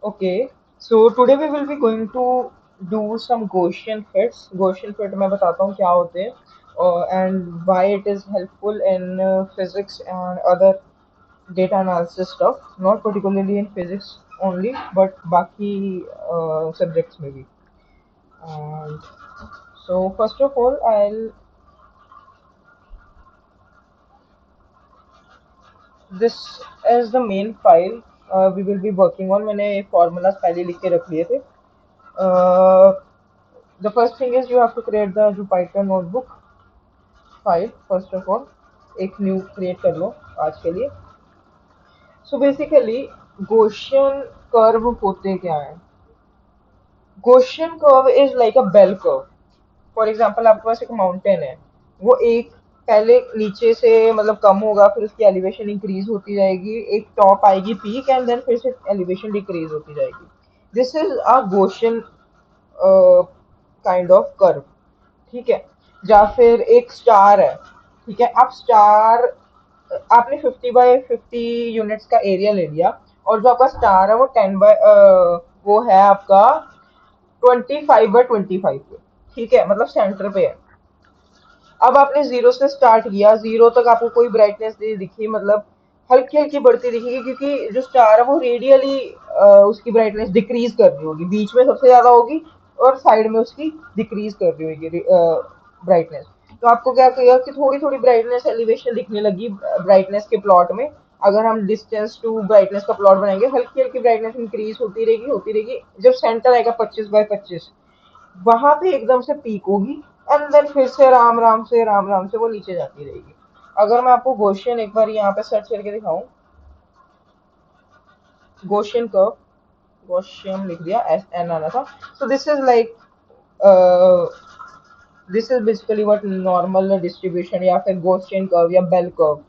Okay, so today we will be going to do some Gaussian fits. Gaussian fit मैं बताता हूँ क्या होते हैं and why it is helpful in physics and other data analysis stuff. Not particularly in physics only, but बाकी subjects में भी. And so first of all, I'll this is the main file we will be working on. मैंने formulas पहले लिख के रख लिए थे. Uh, the first thing is you have to create the Jupyter notebook file first of all. एक new create कर लो आज के लिए. सो बेसिकली Gaussian कर्व होते क्या है? Gaussian curve is like a bell curve. For example आपके पास एक माउंटेन है, वो एक पहले नीचे से मतलब कम होगा, फिर उसकी एलिवेशन इंक्रीज होती जाएगी, एक टॉप आएगी पीक एंड देन फिर से एलिवेशन डिक्रीज होती जाएगी. This is a Gaussian kind of curve. ठीक है. या फिर एक स्टार है. ठीक है. अब स्टार आपने 50 बाय 50 यूनिट्स का एरिया ले लिया, और जो आपका स्टार है वो 10 बाय वो है आपका 25 बाय 25 पे. ठीक है, मतलब सेंटर पे है. अब आपने जीरो से स्टार्ट किया, जीरो तक आपको कोई ब्राइटनेस नहीं दिखी, मतलब हल्की हल्की बढ़ती दिखेगी, क्योंकि जो स्टार है वो रेडियली उसकी ब्राइटनेस डिक्रीज कर रही होगी, बीच में सबसे ज्यादा होगी और साइड में उसकी डिक्रीज कर रही होगी ब्राइटनेस. तो आपको क्या किया कि थोड़ी थोड़ी ब्राइटनेस एलिवेशन दिखने लगी ब्राइटनेस के प्लॉट में. अगर हम डिस्टेंस टू ब्राइटनेस का प्लॉट बनाएंगे, हल्की हल्की ब्राइटनेस इंक्रीज होती रहेगी. जब सेंटर आएगा 25 बाय 25, वहां पे एकदम से पीक होगी एंड देन फिर से राम राम से वो नीचे जाती रहेगी. अगर मैं आपको गौशियन एक बार यहाँ पे सर्च करके दिखाऊं, गौशियन कर्व, गौशियन लिख दिया, एस एन आना था. सो this is like this is basically what normal distribution या फिर गौशियन कर्व या बेल कर्व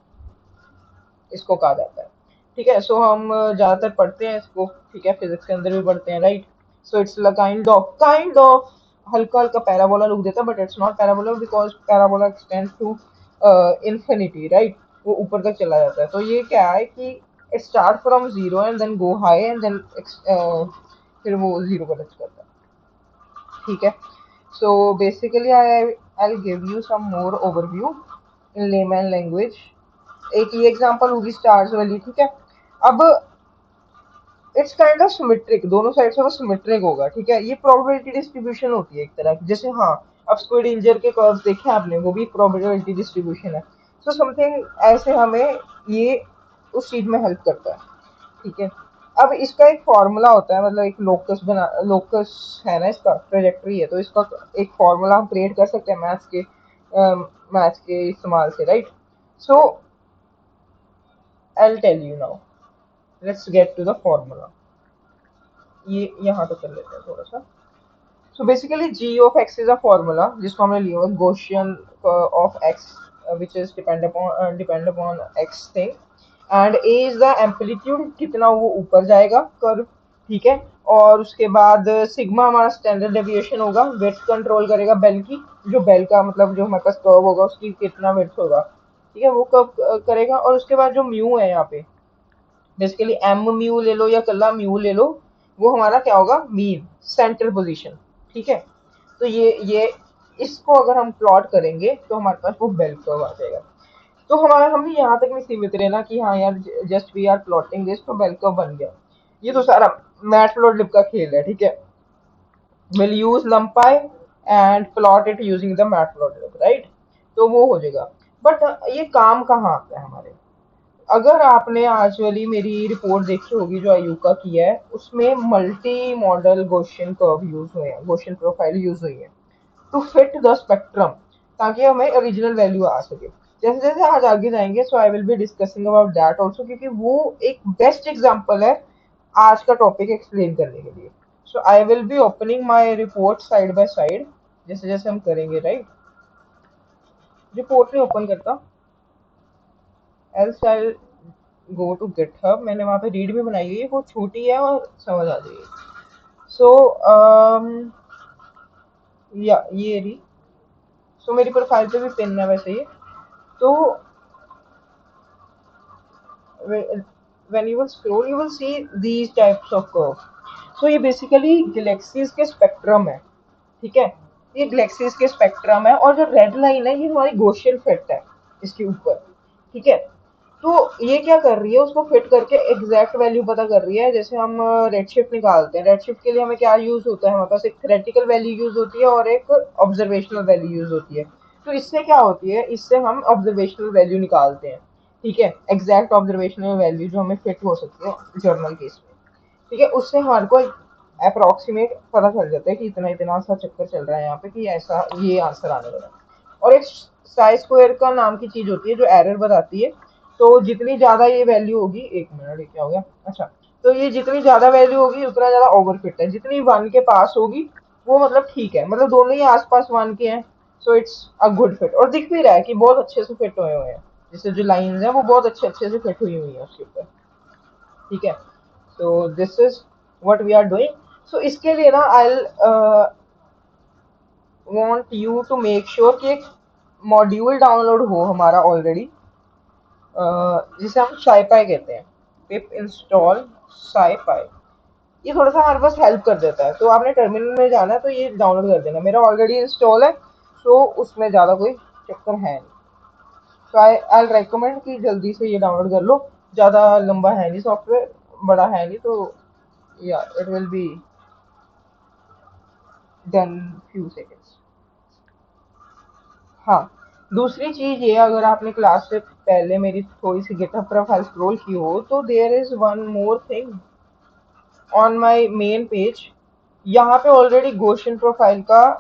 इसको कहा जाता है. ठीक है. सो हम ज्यादातर पढ़ते हैं इसको. ठीक है, फिजिक्स के अंदर भी पढ़ते हैं, right. So it's kind of हल्का हल्का पैराबोला लुक देता है, but it's not parabola because parabola extend to infinity, right. वो ऊपर तक चला जाता है. तो ये क्या है कि it start from zero and then go high and then फिर वो जीरो को टच करता है. ठीक है. So basically I give you some more overview in layman language. एक ये एग्जांपल होगी स्टार्स वाली. ठीक है. अब इट्स काइंड ऑफ सिमेट्रिक, दोनों साइड से वो सिमेट्रिक होगा. ठीक है. ये प्रोबेबिलिटी डिस्ट्रीब्यूशन होती है एक तरह की, जैसे हाँ, अब स्क्विड इंजर के कर्व्स देखे आपने, वो भी प्रोबेबिलिटी डिस्ट्रीब्यूशन है. सो समथिंग ऐसे हमें ये उस चीज में हेल्प करता है. ठीक है. अब इसका एक फॉर्मूला होता है, मतलब एक लोकस है ना, इसका ट्रेजेक्टरी है, तो इसका एक फॉर्मूला हम क्रिएट कर सकते हैं मैथ्स के इस्तेमाल से, right. So I will tell you now. Let's get to the formula. ये यहाँ तो कर लेते हैं थोड़ा सा. So basically g of x is a formula जिसको हमने लिया हुआ Gaussian of x, which is depend upon x thing, and a is the amplitude, कितना वो ऊपर जाएगा कर्व. ठीक है. और उसके बाद सिग्मा हमारा स्टैंडर्ड डेविएशन होगा, विड्थ कंट्रोल करेगा बेल की, जो बेल का मतलब जो हमारे पास कर्व होगा उसकी कितना विड्थ होगा. ठीक है, वो कर्व करेगा. और उसके बाद जो म्यू है यहाँ पे, बेसिकली एम म्यू ले लो या कल्ला म्यू ले लो, वो हमारा क्या होगा, मीन सेंटर पोजीशन. ठीक है. तो ये इसको अगर हम प्लॉट करेंगे तो हमारे पास वो बेल कर्व आ जाएगा. तो हमारा हम यहाँ तक नहीं सीमित रहना कि हाँ यार just we are plotting this तो बेल कर्व बन गया. ये तो सारा मैटप्लॉटलिब का खेल है. ठीक है. Will use numpy and plot it using the matplotlib, right. तो वो हो जाएगा. बट ये काम कहाँ आता है हमारे? अगर आपने आज वाली मेरी रिपोर्ट देखी होगी जो आयुका की है, उसमें multi modal Gaussian curve use हुए हैं, गौशियन प्रोफाइल यूज हुई है टू फिट द स्पेक्ट्रम, ताकि हमें ओरिजिनल वैल्यू आ सके. जैसे जैसे आज आगे जाएंगे, so I will be discussing about that also, क्योंकि वो एक बेस्ट एग्जाम्पल है आज का टॉपिक एक्सप्लेन करने के लिए. So I will be opening my report side by side जैसे जैसे हम करेंगे, राइट. रिपोर्ट नहीं ओपन करता, else I go to GitHub. मैंने वहाँ पे रीड भी बनाई हुई है, वो छोटी है और समझ आ जाएगी. सो या ये रही. सो मेरी प्रोफाइल पे भी पिन है वैसे ये. तो when you will scroll you will see these types of curve. सो ये बेसिकली गैलेक्सीज के स्पेक्ट्रम है, ठीक है। ये गैलेक्सीज के स्पेक्ट्रम है, और जो रेड लाइन है ये हमारी गॉसियन फिट है इसके ऊपर, ठीक है। तो ये क्या कर रही है, उसको फिट करके एग्जैक्ट वैल्यू पता कर रही है। जैसे हम रेड शिफ्ट निकालते हैं, रेड शिफ्ट के लिए हमें क्या यूज होता है, हमारे पास एक थ्योरेटिकल वैल्यू यूज होती है और एक ऑब्जर्वेशनल वैल्यू यूज होती है। तो इससे क्या होती है, इससे हम ऑब्जर्वेशनल वैल्यू निकालते हैं, ठीक है। एग्जैक्ट ऑब्जर्वेशनल वैल्यू जो हमें फिट हो सकती है जर्नल केस में, ठीक है। उससे हमारे को अप्रोक्सीमेट पता चल जाता है कि इतना इतना सा चक्कर चल रहा है यहाँ पे, कि ऐसा ये आंसर आने वाला है। और एक साई स्क्वायर का नाम की चीज होती है जो एरर बताती है। तो जितनी ज्यादा ये वैल्यू होगी, एक मिनट, ये क्या हो गया, अच्छा। तो ये जितनी ज्यादा वैल्यू होगी उतना ज्यादा ओवरफिट है, जितनी वन के पास होगी वो मतलब ठीक है, मतलब दोनों ही आसपास वन के हैं। So it's a good fit, और दिख भी रहा है कि बहुत अच्छे से फिट हुए हुए हैं। जैसे जो लाइंस हैं वो बहुत अच्छे अच्छे से फिट हुई हुई है उसके ऊपर, ठीक है। So this is what we are doing. So इसके लिए ना I want you to make sure कि एक मॉड्यूल डाउनलोड हो हमारा ऑलरेडी, जिसे हम scipy कहते हैं, पिप इंस्टॉल scipy। ये थोड़ा सा हमारे पास हेल्प कर देता है। तो आपने टर्मिनल में जाना है तो ये डाउनलोड कर देना, मेरा ऑलरेडी इंस्टॉल है, तो उसमें ज़्यादा कोई चक्कर है नहीं। तो आई रेकमेंड कि जल्दी से ये डाउनलोड कर लो, ज़्यादा लंबा है नहीं सॉफ्टवेयर, बड़ा है नहीं, तो या it will be done few seconds. हाँ, दूसरी चीज ये, अगर आपने क्लास से पहले मेरी थोड़ी सी गिटहब प्रोफाइल स्क्रॉल की हो तो there is one more thing on my main page. यहाँ पे ऑलरेडी गोशन प्रोफाइल का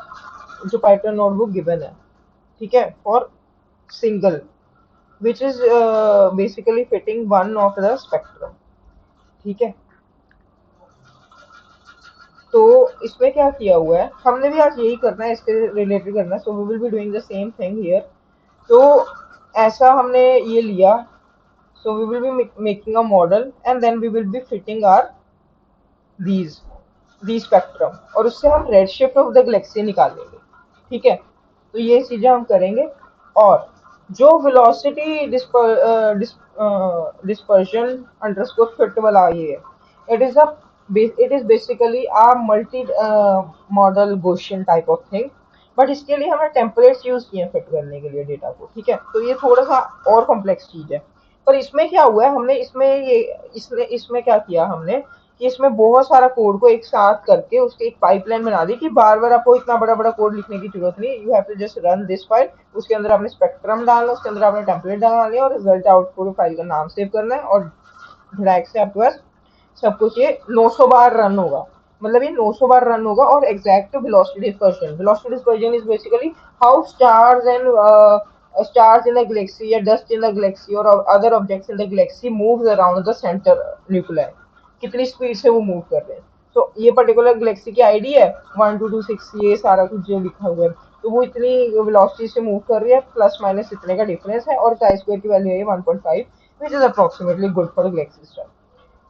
जो पाइथन नोटबुक गिवन है, ठीक है, for single, which is basically fitting one of the spectrum, ठीक है। तो इसमें क्या किया हुआ है, हमने भी आज यही करना है, इसके रिलेटेड करना है, so we will be doing the same thing here. तो ऐसा हमने ये लिया, so we will be making a model and then we will be fitting our these these spectrum, और उससे हम red shift of the Galaxy निकालेंगे, ठीक है। तो ये चीजें हम करेंगे। और जो वेलोसिटी डिस्पर्शन अंडरस्कोर फिट वाला ये है, it is basically a multi modal Gaussian type of thing. But इसके लिए हमें टेम्पलेट्स यूज किए फिट करने के लिए डेटा को, ठीक है। तो ये थोड़ा सा और कॉम्प्लेक्स चीज है। पर इसमें क्या हुआ है, हमने इसमें ये इसमें क्या किया हमने, कि इसमें बहुत सारा कोड को एक साथ करके उसकी एक पाइपलाइन बना दी, कि बार बार आपको इतना बड़ा बड़ा कोड लिखने की जरूरत नहीं, you have to just run this file. उसके अंदर आपने स्पेक्ट्रम डालना, उसके अंदर आपने टेम्पलेट डालना है और रिजल्ट आउटपुट फाइल का नाम सेव करना है, और धड़ाक से आपके पास सब कुछ ये 900 बार रन होगा। मतलब ये 900 बार रन होगा, और exact velocity dispersion is basically how stars in the galaxy या dust in the galaxy और other objects in the galaxy moves around the center nuclei, कितनी स्पीड से वो मूव कर रहे हैं। तो ये पर्टिकुलर गैलेक्सी की आईडी है 1226, ये सारा कुछ जो लिखा हुआ है, तो वो इतनी वेलोसिटी से मूव कर रही है, प्लस माइनस इतने का डिफरेंस है, और chi स्क्वायर की वैल्यू है 1.5, which is approximately good for Galaxy star,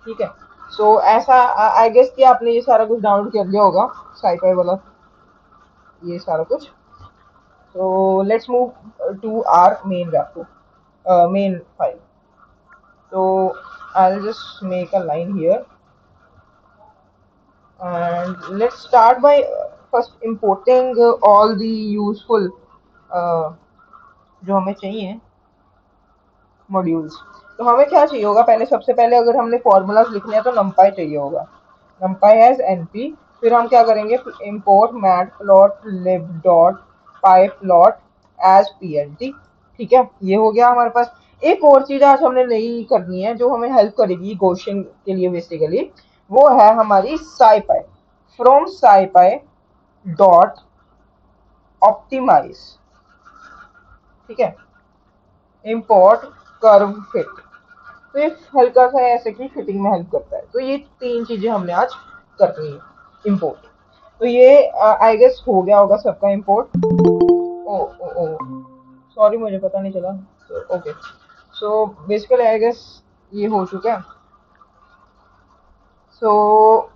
ठीक है। सो ऐसा आई गेस कि आपने ये सारा कुछ डाउनलोड कर लिया होगा, साईफाई वाला ये सारा कुछ। So let's move to our main repo, main file. So I'll just make a line here, and let's start by first importing all the useful uh, जो हमें चाहिए मॉड्यूल्स। तो हमें क्या चाहिए होगा, पहले सबसे पहले अगर हमने फॉर्मूलाज लिखने हैं तो numpy चाहिए होगा, numpy एज np। फिर हम क्या करेंगे, import matplotlib dot pyplot as plt, ठीक है। ये हो गया हमारे पास। एक और चीज आज हमने नई करनी है जो हमें हेल्प करेगी गॉसियन के लिए बेसिकली, वो है हमारी scipy। From scipy dot optimize, ठीक है, import कर्व फिट। तो ये हल्का सा ऐसे की फिटिंग में हेल्प करता है। तो ये तीन चीजें हमने आज करनी है, इम्पोर्ट। तो ये आई गेस हो गया होगा सबका इम्पोर्ट। ओ ओ ओ सॉरी, मुझे पता नहीं चला। Okay, so basically I guess ये हो चुका है। सो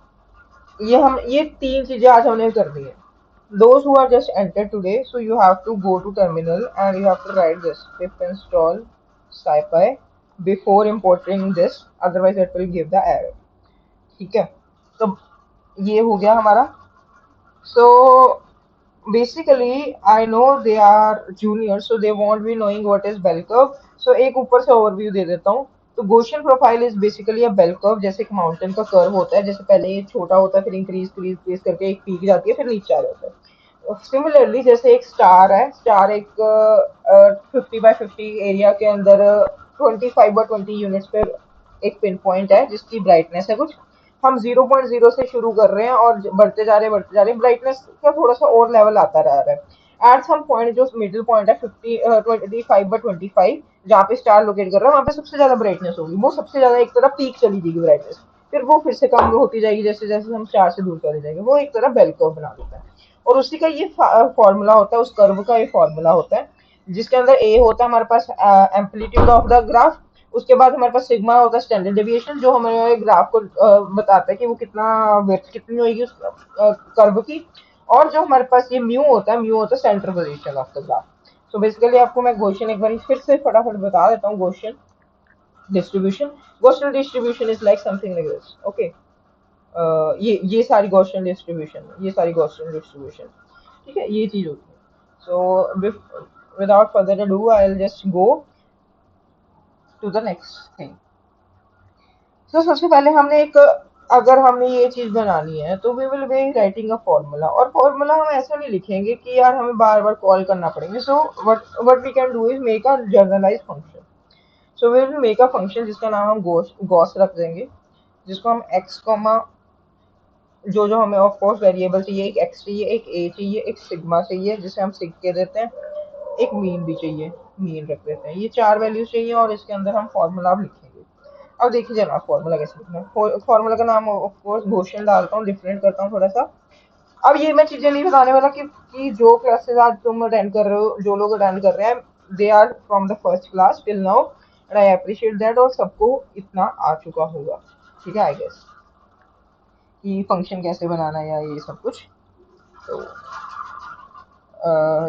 ये तीन चीजें आज हमने करनी है। Those who are just entered today, so you have to go to terminal and you have to write this pip install scipy before importing this, otherwise it will give the error, ठीक है। तो ये हो गया हमारा। So basically I know they are junior, so they won't be knowing what is bell curve. So एक ऊपर से ओवरव्यू दे देता हूँ। तो Gaussian profile is basically a bell curve, जैसे एक माउंटेन का कर्व होता है, जैसे पहले ये छोटा होता है, फिर इंक्रीज इंक्रीज इंक्रीज करके एक पीक जाती है, फिर नीचे आ जाता है। सिमिलरली जैसे एक स्टार है, स्टार एक 50 बाय 50 एरिया के अंदर 25/20 यूनिट्स पे एक पिन पॉइंट है जिसकी ब्राइटनेस है कुछ। हम 0.0 से शुरू कर रहे हैं और बढ़ते जा रहे हैं, ब्राइटनेस का थोड़ा सा और लेवल आता रह रहा है। एट सम पॉइंट जो मिडिल पॉइंट है 25/25, जहाँ पे स्टार लोकेट कर रहा है, वहाँ पे सबसे ज्यादा ब्राइटनेस होगी, वो सबसे ज्यादा एक तरफ पीक चली जाएगी ब्राइटनेस। फिर वो फिर से कम होती जाएगी जैसे जैसे हम स्टार से दूर चले जाएंगे, वो एक तरह बेल कर्व बना देता है। और उसी का ये फॉर्मूला होता है, उस कर्व का ये फॉर्मूला होता है, जिसके अंदर ए होता है हमारे पास एम्पलीट्यूड ऑफ द ग्राफ। उसके बाद हमारे पास सिग्मा होता है स्टैंडर्ड डेविएशन, जो हमें ग्राफ को बताता है कि वो कितना विड्थ कितनी होगी उस कर्व की। और जो हमारे पास ये म्यू होता है centre position of the graph. So basically आपको मैं गौशियन एक बार फिर से फटाफट बता देता हूँ। Gaussian distribution, Gaussian distribution is like something like this, okay. ये सारी गौशियन डिस्ट्रीब्यूशन, ये सारी गौशियन डिस्ट्रीब्यूशन, ठीक है, ये चीज होती है। सो without further ado, I'll just go to the next thing. तो सबसे पहले हमने एक, अगर हमने ये चीज बनानी है तो we will be writing a formula. और फॉर्मूला हम ऐसा नहीं लिखेंगे कि यार हमें बार बार कॉल करना पड़ेगा। So what we can do is make a generalize function. So we will make a function जिसका नाम हम गॉस रख देंगे, जिसको हम एक्स कॉमा, जो जो हमें ऑफ कोर्स वेरिएबल चाहिए, एक एक्स चाहिए, एक ए चाहिए, एक सिग्मा चाहिए जिसे हम सिग के देते हैं, एक मीन भी चाहिए, मीन रख देते हैं। ये चार वैल्यूज चाहिए और इसके अंदर हम फॉर्मूला अब लिखेंगे। अब देखिए जनाब फॉर्मूला कैसे लिखना है। फॉर्मूला का नाम ऑफ कोर्स गॉसियन डालता हूँ, डिफरेंट करता हूँ थोड़ा सा। अब ये मैं चीजें नहीं बताने वाला कि जो क्लासेस आज तुम अटेंड कर रहे हो, जो लोग अटेंड कर रहे हैं, they are from the first class till now, and I appreciate that, और सबको इतना आ चुका होगा, ठीक है आई गेस, कि फंक्शन कैसे बनाना है या ये सब कुछ। तो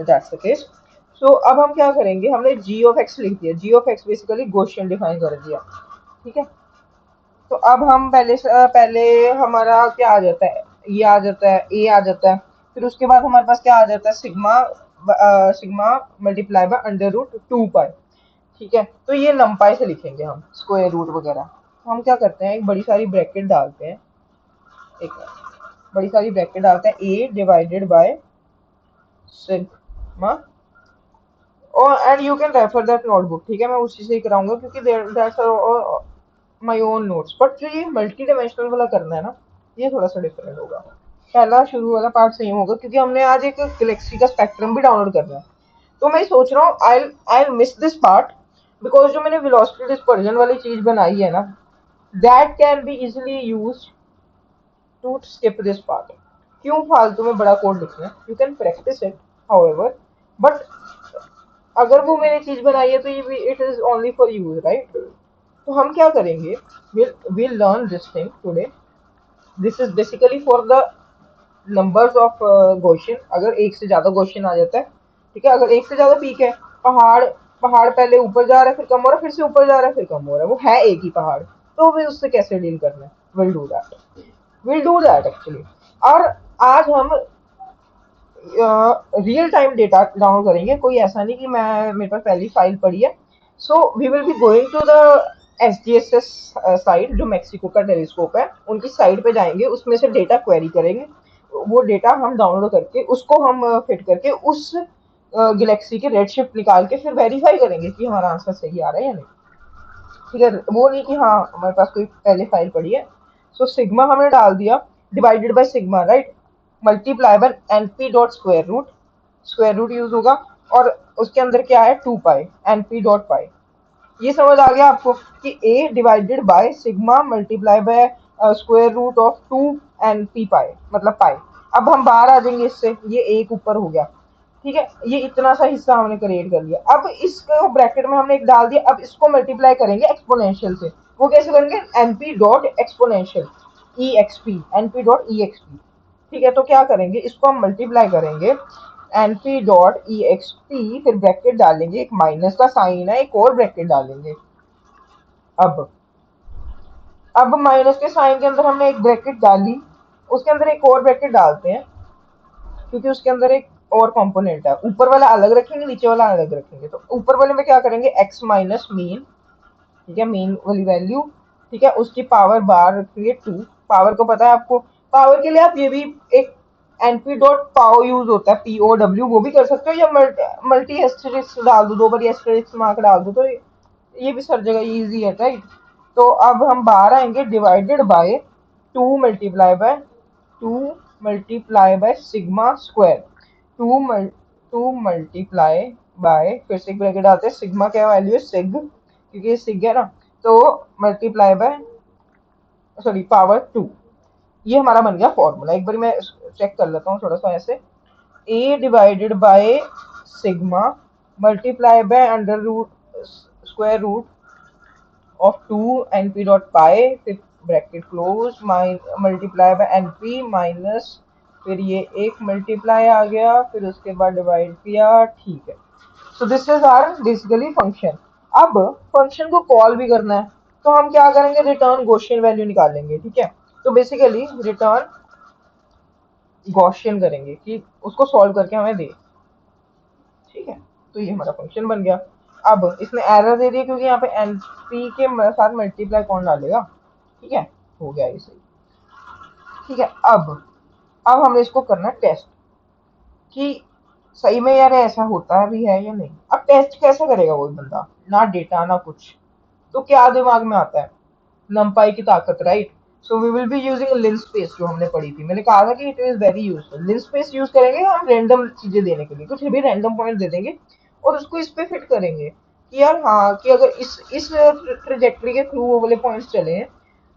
दैट्स द केस। सो अब हम क्या करेंगे, हमने जी ऑफ एक्स लिख दिया, G of x basically Gaussian define कर दिया, ठीक है। तो अब हम पहले हमारा क्या आ जाता है, ये आ जाता है, ए आ जाता है। फिर उसके बाद हमारे पास क्या आ जाता है, sigma, sigma multiply by under root 2 pi, ठीक है। तो ये लंपाई से लिखेंगे हम, स्क्वायर रूट वगैरह। तो हम क्या करते हैं, एक बड़ी सारी ब्रैकेट डालते हैं, एक बड़ी सारी ब्रैकेट डालते हैं, ए डिवाइडेड बाय सिग्मा, और and you can refer that notebook, ठीक है, मैं उसी से ही कराऊंगा क्योंकि that's my own notes. But जो ये मल्टी डायमेंशनल वाला करना है ना, ये थोड़ा सा डिफरेंट होगा। पहला शुरू वाला पार्ट सेम होगा क्योंकि हमने आज एक गैलेक्सी का स्पेक्ट्रम भी डाउनलोड करना है। तो मैं सोच रहा हूँ I miss this part, because जो मैंने वेलोसिटी डिस्पर्जन वाली चीज बनाई है ना, that can be easily use to skip this part. क्यों फालतू में बड़ा कोड लिखना है, you can practice it however, but अगर वो मैंने चीज बनाई है तो ये it is only for use, right. तो हम क्या करेंगे, we'll learn this thing today. This is basically for the numbers of Gaussian। अगर एक से ज्यादा Gaussian आ जाता है, ठीक है, अगर एक से ज्यादा पीक है, पहाड़ पहाड़ पहले ऊपर जा रहा है, फिर कम हो रहा है, फिर से ऊपर जा रहा है, फिर कम हो रहा है, वो है एक ही पहाड़, तो हमें उससे कैसे डील करना है, विल डू दैट एक्चुअली। और आज हम रियल टाइम डेटा डाउनलोड करेंगे, कोई ऐसा नहीं कि मैं मेरे पास पहली फाइल पड़ी है। So we will be going to the SDSS site, जो मेक्सिको का टेलीस्कोप है, उनकी साइट पे जाएंगे, उसमें से डेटा क्वेरी करेंगे, वो डेटा हम डाउनलोड करके उसको हम फिट करके उस गैलेक्सी के रेड शिफ्ट निकाल के फिर वेरीफाई करेंगे कि हमारा आंसर सही आ रहा है या नहीं, ठीक है। वो नहीं कि हाँ हमारे पास कोई पहले फाइल पड़ी है। सो सिग्मा हमने डाल दिया, divided by sigma, right, multiply by np dot square root use होगा, और उसके अंदर क्या है, 2 पाई, एनपी डॉट पाई। ये समझ आ गया आपको कि A divided by sigma multiply by square root of 2 N P pi, मतलब पाई। अब हम बाहर आ जाएंगे इससे, ये एक ऊपर हो गया, ठीक है, ये इतना सा हिस्सा हमने क्रिएट कर लिया। अब इसको ब्रैकेट में हमने एक डाल दिया, अब इसको मल्टीप्लाई करेंगे एक्सपोनेंशियल से। वो कैसे करेंगे, np dot exponential e exp, np dot e exp, ठीक है। तो क्या करेंगे, इसको हम मल्टीप्लाई करेंगे np dot e x p, फिर ब्रैकेट डालेंगे, एक माइनस का साइन है, एक और ब्रैकेट डालेंगे। अब अब माइनस के साइन के अंदर हमने एक ब्रैकेट डाली, उसके अंदर एक और ब्रैकेट डालते हैं, क्योंकि उसके अंदर एक और कंपोनेंट है। ऊपर वाला अलग रखेंगे, नीचे वाला अलग रखेंगे। तो ऊपर वाले में क्या करेंगे, एक्स माइनस मीन, ठीक है, मीन वाली वैल्यू, ठीक है, उसकी पावर बार रखेंगे 2। पावर को पता है आपको, पावर के लिए आप ये भी एक एनपी डॉट पाओ यूज होता है, POW, वो भी कर सकते हो, या मल्टी एस्टेरिक्स डाल दो, 2 बार एस्टेरिक्स मार्क डाल दो, तो ये भी सर जगह इजी है, राइट। तो अब हम बाहर आएंगे, divided by 2 multiply by 2 multiply by sigma square, 2 to multiply by, फिर से ब्रैकेट डालते हैं, सिग्मा क्या वैल्यू है, सिग, क्योंकि ये सिग है ना, तो मल्टीप्लाई बाय, सॉरी, पावर 2। ये हमारा बन गया फॉर्मूला। एक बार मैं चेक कर लेता हूँ थोड़ा सा ऐसे, A divided by sigma multiply by under root square root of 2 np dot pi, फिर bracket close, multiply by np minus, फिर ये एक मल्टीप्लाई आ गया, फिर उसके बाद डिवाइड किया, ठीक है। So this is our basically function. अब फंक्शन को कॉल भी करना है, तो हम क्या करेंगे, रिटर्न गॉसियन वैल्यू निकालेंगे, ठीक है। तो बेसिकली रिटर्न गॉसियन करेंगे कि उसको सॉल्व करके हमें दे, ठीक है। तो ये हमारा फंक्शन बन गया। अब इसमें एरर दे दिया, क्योंकि यहाँ पे एनपी के साथ मल्टीप्लाई कौन डालेगा, ठीक है, हो गया ये सही, ठीक है। अब हमें इसको करना है टेस्ट, कि सही में यार ऐसा होता है भी है या नहीं। अब टेस्ट कैसे करेगा वो बंदा, ना डेटा ना कुछ, तो क्या दिमाग में आता है, नमपाई की ताकत, right. So we will be using linspace, जो हमने पढ़ी थी, मैंने कहा था कि it is very useful. Linspace use करेंगे हम रैंडम चीजें देने के लिए, कुछ भी रैंडम पॉइंट दे देंगे और उसको इस पे फिट करेंगे कि यार हाँ, कि अगर इस ट्रेजेक्टरी के थ्रू वो वाले पॉइंट्स चले हैं,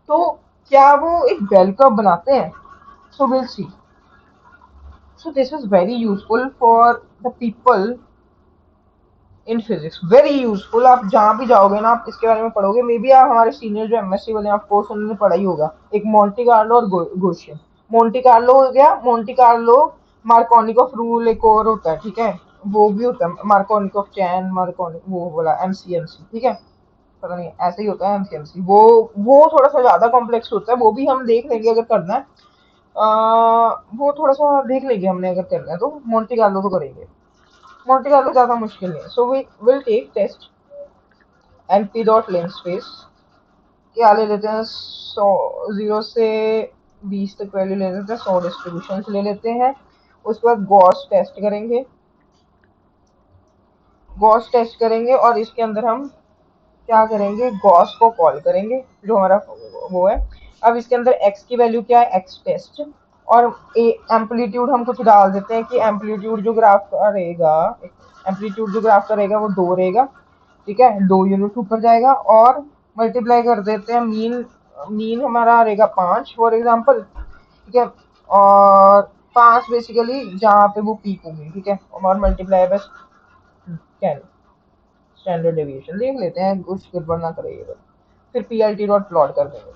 तो क्या वो एक बेल कर्व बनाते हैं। So will see. So this is very useful for the people in physics, very useful. आप जहाँ भी जाओगे ना, आप इसके बारे में पढ़ोगे। मे बी आप हमारे सीनियर जो MSc वाले हैं, ऑफ कोर्स उन्होंने पढ़ा ही होगा, एक मोंटी कार्लो और गोशियन। मोंटी कार्लो हो गया, मोंटी कार्लो, मार्कोनिकॉफ रूल एक और होता है, ठीक है, वो भी होता है, मार्कोनिकॉफ चैन, मार्कोनिक वो बोला MCMC, ठीक है, पता नहीं ऐसे ही होता है MCMC। वो थोड़ा सा ज्यादा कॉम्प्लेक्स होता है, वो भी हम देख लेंगे अगर करना है। वो थोड़ा सा देख लेंगे हमने, अगर करना है तो मोंटी कार्लो तो करेंगे। मोंटी कार्लो ज्यादा मुश्किल नहीं है। So we will take test np dot linspace, क्या ले लेते हैं, 0 से 20 तक वैल्यू ले लेते हैं, 100 डिस्ट्रीब्यूशन ले लेते हैं। उसके बाद गॉस टेस्ट करेंगे, गॉस टेस्ट करेंगे, और इसके अंदर हम क्या करेंगे, गॉस को कॉल करेंगे, जो हमारा वो है। अब इसके अंदर एक्स की वैल्यू क्या है, एक्स टेस्ट, और एम्पलीट्यूड हम कुछ डाल देते हैं, कि एम्पलीट्यूड जो ग्राफ का रहेगा, एम्पलीट्यूड जो ग्राफ का रहेगा वो 2 रहेगा, ठीक है, 2 यूनिट ऊपर जाएगा, और मल्टीप्लाई कर देते हैं मीन, मीन हमारा रहेगा 5 फॉर एग्जाम्पल, ठीक है, और 5 बेसिकली जहाँ पे वो पीक होगी, ठीक है, और मल्टीप्लाई बस 10, स्टैंडर्ड डेविएशन देख लेते हैं, कुछ गड़बड़ ना करेगा। फिर पीएलटी डॉट प्लॉट कर देंगे।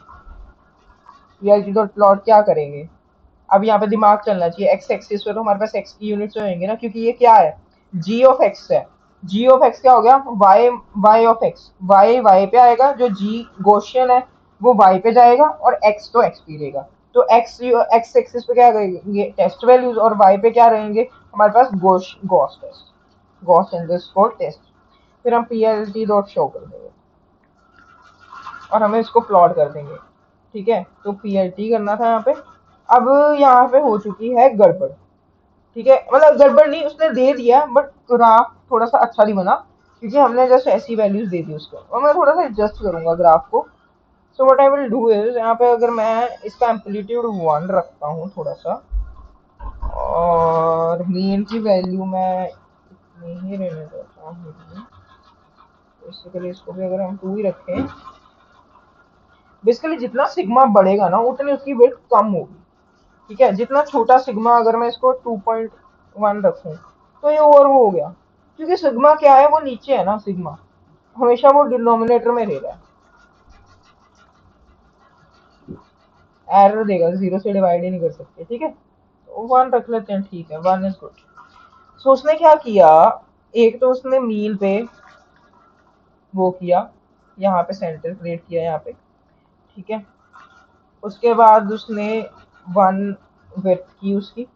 पीएलटी डॉट प्लॉट क्या करेंगे, अब यहाँ पे दिमाग चलना चाहिए। एक्स एक्सिस पे तो हमारे पास एक्स की यूनिट्स होंगे ना, क्योंकि ये क्या है, जी ऑफ एक्स है। जी ऑफ एक्स क्या हो गया, y, y of x, y y पे आएगा, जो जी गॉसियन है वो वाई पे जाएगा, और एक्स तो एक्स पे रहेगा। तो एक्स एक्स एक्सिस पे क्या करेंगे, टेस्ट वैल्यूज, और वाई पे क्या रहेंगे हमारे पास, Gauss test, Gauss underscore test. फिर हम पीएलटी डॉट शो कर देंगे, और हमें इसको प्लॉट कर देंगे, ठीक है। तो पीएलटी करना था यहाँ पे। अब यहाँ पे हो चुकी है गड़बड़, ठीक है, मतलब गड़बड़ नहीं, उसने दे दिया, बट ग्राफ थोड़ा सा अच्छा नहीं बना, क्योंकि हमने जस्ट ऐसी वैल्यूज दे दी उसको, और मैं थोड़ा सा एडजस्ट करूंगा ग्राफ को। So what I will do is, यहाँ पे अगर मैं इसका एम्पलीट्यूड 1 रखता हूँ थोड़ा सा, और मीन की वैल्यू मैं इतनी ही रहने देता हूँ, बेसिकली इसको भी अगर हम 2 ही रखें, बेसिकली जितना सिग्मा बढ़ेगा ना, उतनी उसकी वेट कम होगी, ठीक है। जितना छोटा सिग्मा, अगर मैं इसको 2.1 रखूं, तो ये ओवर वो हो गया, क्योंकि सिग्मा क्या है, वो नीचे है ना, सिग्मा हमेशा वो डिनोमिनेटर में रह रहा है, एरर देगा, 0 से डिवाइड ही नहीं कर सकते, ठीक है। तो 1 रख लेते हैं, ठीक है, 1 इज गुड। सो उसने क्या किया, एक तो उसने मीन पे वो किया, यहाँ पे सेंटर क्रिएट किया यहाँ पे, ठीक है। उसके बाद उसने वन विड्थ की उसकी,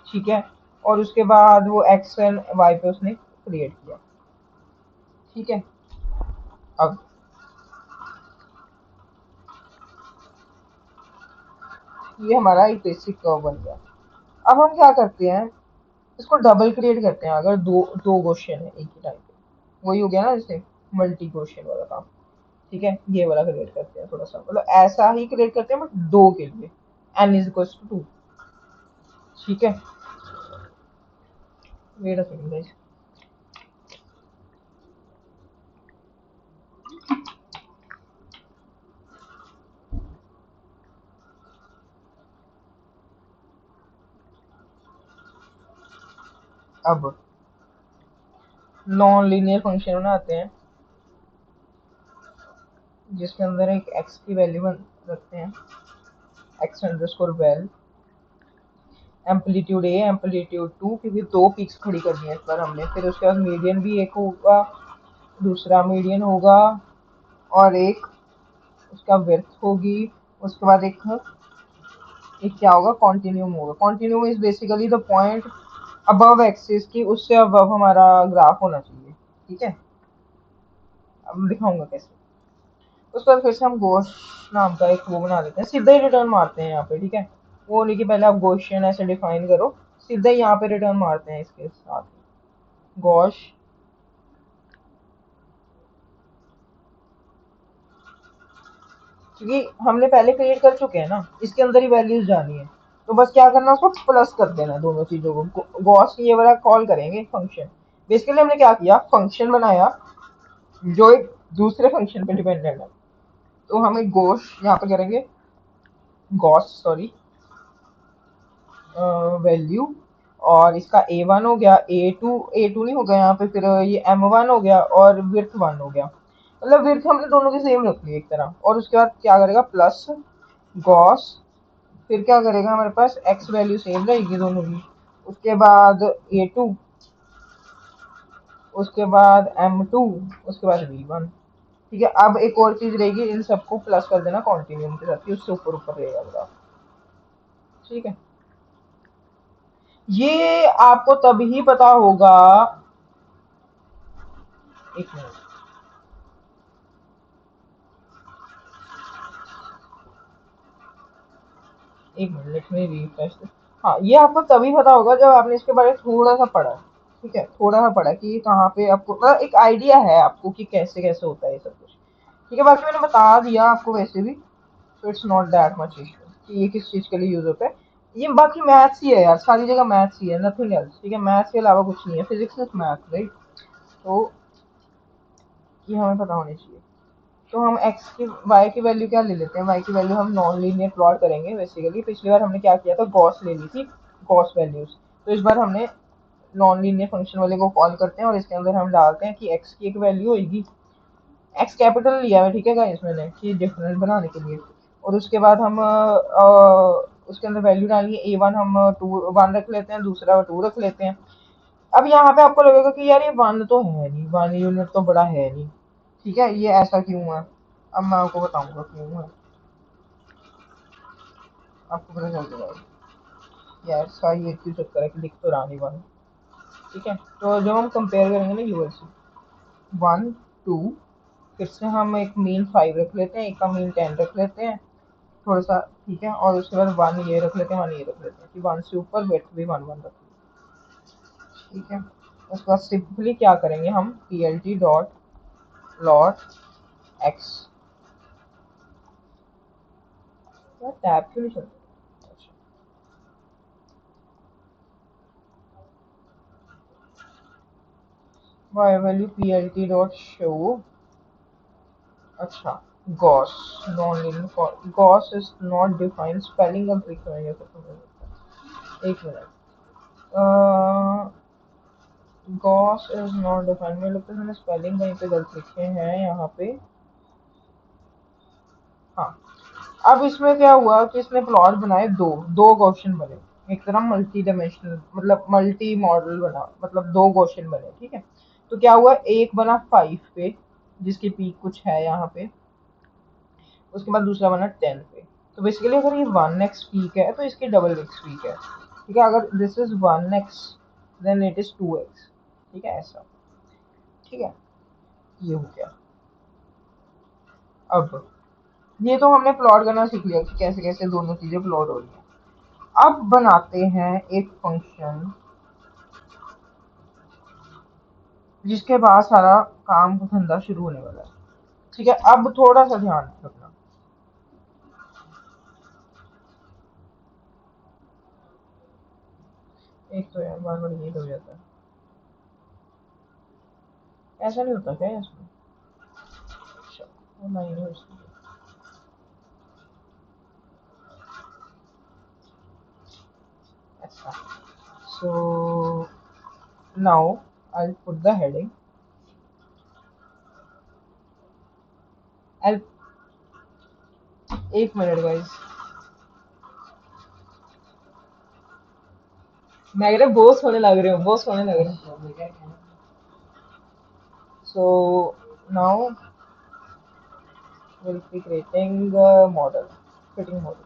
ठीक है, और उसके बाद वो एक्स एंड वाई पे उसने क्रिएट किया, ठीक है। अब ये हमारा एक बेसिक कर्व बन गया। अब हम क्या करते हैं, इसको डबल क्रिएट करते हैं अगर दो दो क्वेश्चन है एक ही टाइम पे, वही हो गया ना जैसे मल्टी क्वेश्चन वाला काम, ठीक है। ये वाला क्रिएट करते हैं थोड़ा सा, मतलब ऐसा ही क्रिएट करते हैं बट दो के लिए, n इज इक्वल टू 2, ठीक है। Wait a second guys. अब नॉन लीनियर फंक्शन बनाते हैं जिसके अंदर एक x की वैल्यू रखते हैं, x underscore well, amplitude A amplitude 2, क्योंकि दो पिक्स खड़ी करनी है इस बार हमने, फिर उसके बाद मीडियन भी एक होगा, दूसरा मीडियन होगा, और एक उसका विड्थ होगी, उसके बाद एक क्या होगा, कॉन्टिन्यूम होगा। Continuum is basically the point above axis की, उससे अबव हमारा ग्राफ होना चाहिए, ठीक है। अब दिखाऊंगा कैसे। उसके बाद फिर से हम गोश नाम का एक वो बना लेते हैं, सीधा ही रिटर्न मारते हैं यहाँ पे, ठीक है। वो नहीं कि पहले आप गौशियन ऐसे डिफाइन करो, सीधा ही यहाँ पे रिटर्न मारते हैं इसके साथ, गौश, क्योंकि हमने पहले क्रिएट कर चुके हैं ना, इसके अंदर ही वैल्यूज जानी है, तो बस क्या करना है, उसको प्लस कर देना है दोनों चीजों को। गॉस ये वाला कॉल करेंगे फंक्शन, बेसिकली हमने क्या किया, फंक्शन बनाया जो एक दूसरे फंक्शन पे डिपेंडेंट है, तो हम एक गोश यहाँ पे करेंगे, गॉस सॉरी, वैल्यू, और इसका a1 हो गया, a2 नहीं हो गया यहाँ पे, फिर ये m1 हो गया, और विड्थ 1 हो गया, मतलब विड्थ हमने दोनों की सेम रख ली एक तरह, और उसके बाद क्या करेगा, प्लस गॉस, फिर क्या करेगा, हमारे पास x वैल्यू सेम रहेगी दोनों की, उसके बाद a2, उसके बाद m2, उसके बाद v1, ठीक है। अब एक और चीज रहेगी, इन सबको प्लस कर देना कॉन्टिन्यूम के साथ, उससे ऊपर ऊपर रहेगा ग्राफ, ठीक है। ये आपको तभी पता होगा, एक मिनट, एक मिनट, लेट मी रिफ्रेश। हाँ, ये आपको तभी पता होगा जब आपने इसके बारे में थोड़ा सा पढ़ा, ठीक है, थोड़ा सा पढ़ा कि कहाँ पे आपको मतलब एक आइडिया है आपको कि कैसे कैसे होता है ये सब कुछ, ठीक है। बाकी मैंने बता दिया आपको वैसे भी, तो it's not that much issue कि ये किस चीज के लिए यूज होता है। ये बाकी मैथ्स ही है यार, सारी जगह मैथ्स ही है, नथिंग एल्स, ठीक है। मैथ्स के अलावा कुछ नहीं है, फिजिक्स इज मैथ, राइट। तो ये हमें पता होनी चाहिए। तो हम x की y की वैल्यू क्या ले लेते हैं, y की वैल्यू हम नॉन लीनियर प्लॉट करेंगे बेसिकली। पिछली बार हमने क्या किया था, गॉस ले ली थी, गॉस वैल्यूज। तो इस बार हमने नॉन लीनियर फंक्शन वाले को कॉल करते हैं, और इसके अंदर हम डालते हैं कि x की एक वैल्यू होगी, x कैपिटल लिया है, ठीक है गाइस, मैंने कि डिफरेंस बनाने के लिए। और उसके बाद हम उसके अंदर वैल्यू डालेंगे, a1 हम 1 रख लेते हैं, दूसरा 2 रख लेते हैं। अब यहाँ पे आपको लगेगा कि यार ये 1 तो है नहीं, 1 यूनिट तो बड़ा है नहीं, ठीक है, ये ऐसा क्यों है। अब मैं आपको बताऊंगा क्यों है, आपको पता चल जाएगा यार, इसका ये क्यों चक्कर है कि लिख तो रहा नहीं 1, ठीक है। तो जब हम कंपेयर करेंगे ना यूएस 1 2, फिर से हम एक मीन 5 रख लेते हैं, एक का मीन 10 रख लेते हैं थोड़ा सा, ठीक है। और उसके बाद 1 ये रख लेते हैं, 1 ये रख लेते हैं कि 1 से ऊपर वेट भी 1 1 रख लेते हैं, ठीक है। उसके बाद सिंपली क्या करेंगे हम, P L T dot lot x, tab क्यों नहीं चलता, y value P L T dot show, अच्छा, Gauss non linear, Gauss is not defined, spelling का ट्रिक करेंगे तो एक minute, Gauss is not defined, मुझे लगता है मैंने स्पेलिंग कहीं पे गलत लिखे हैं यहाँ पे, हाँ। अब इसमें क्या हुआ कि इसने प्लॉट बनाए, दो दो क्वेश्चन बने, एक तरह मल्टी डायमेंशनल मतलब मल्टी मॉडल बना, मतलब दो क्वेश्चन बने, ठीक है। तो क्या हुआ, एक बना 5 पे जिसकी पीक कुछ है यहाँ पे, उसके बाद दूसरा बना 10 पे। तो बेसिकली अगर ये 1x पीक है तो इसकी डबल x पीक है, ठीक है। अगर this is 1x then it is 2x, ठीक है, ऐसा, ठीक है। ये हो गया। अब ये तो हमने प्लॉट करना सीख लिया कि कैसे कैसे दोनों चीजें प्लॉट हो रही हैं। अब बनाते हैं एक फंक्शन जिसके बाद सारा काम धंधा शुरू होने वाला है, ठीक है। अब थोड़ा सा ध्यान रखना, एक तो यार बार बार ये हो जाता है, ऐसा नहीं होता क्या इसमें? अच्छा, वो नहीं है इसमें। अच्छा, so now I'll put the heading. I'll एक मिनट गाइस, मैं कह रहा बहुत सोने लग रहे हो, बहुत सोने लग रहे हो। So now we'll be creating a model, fitting model.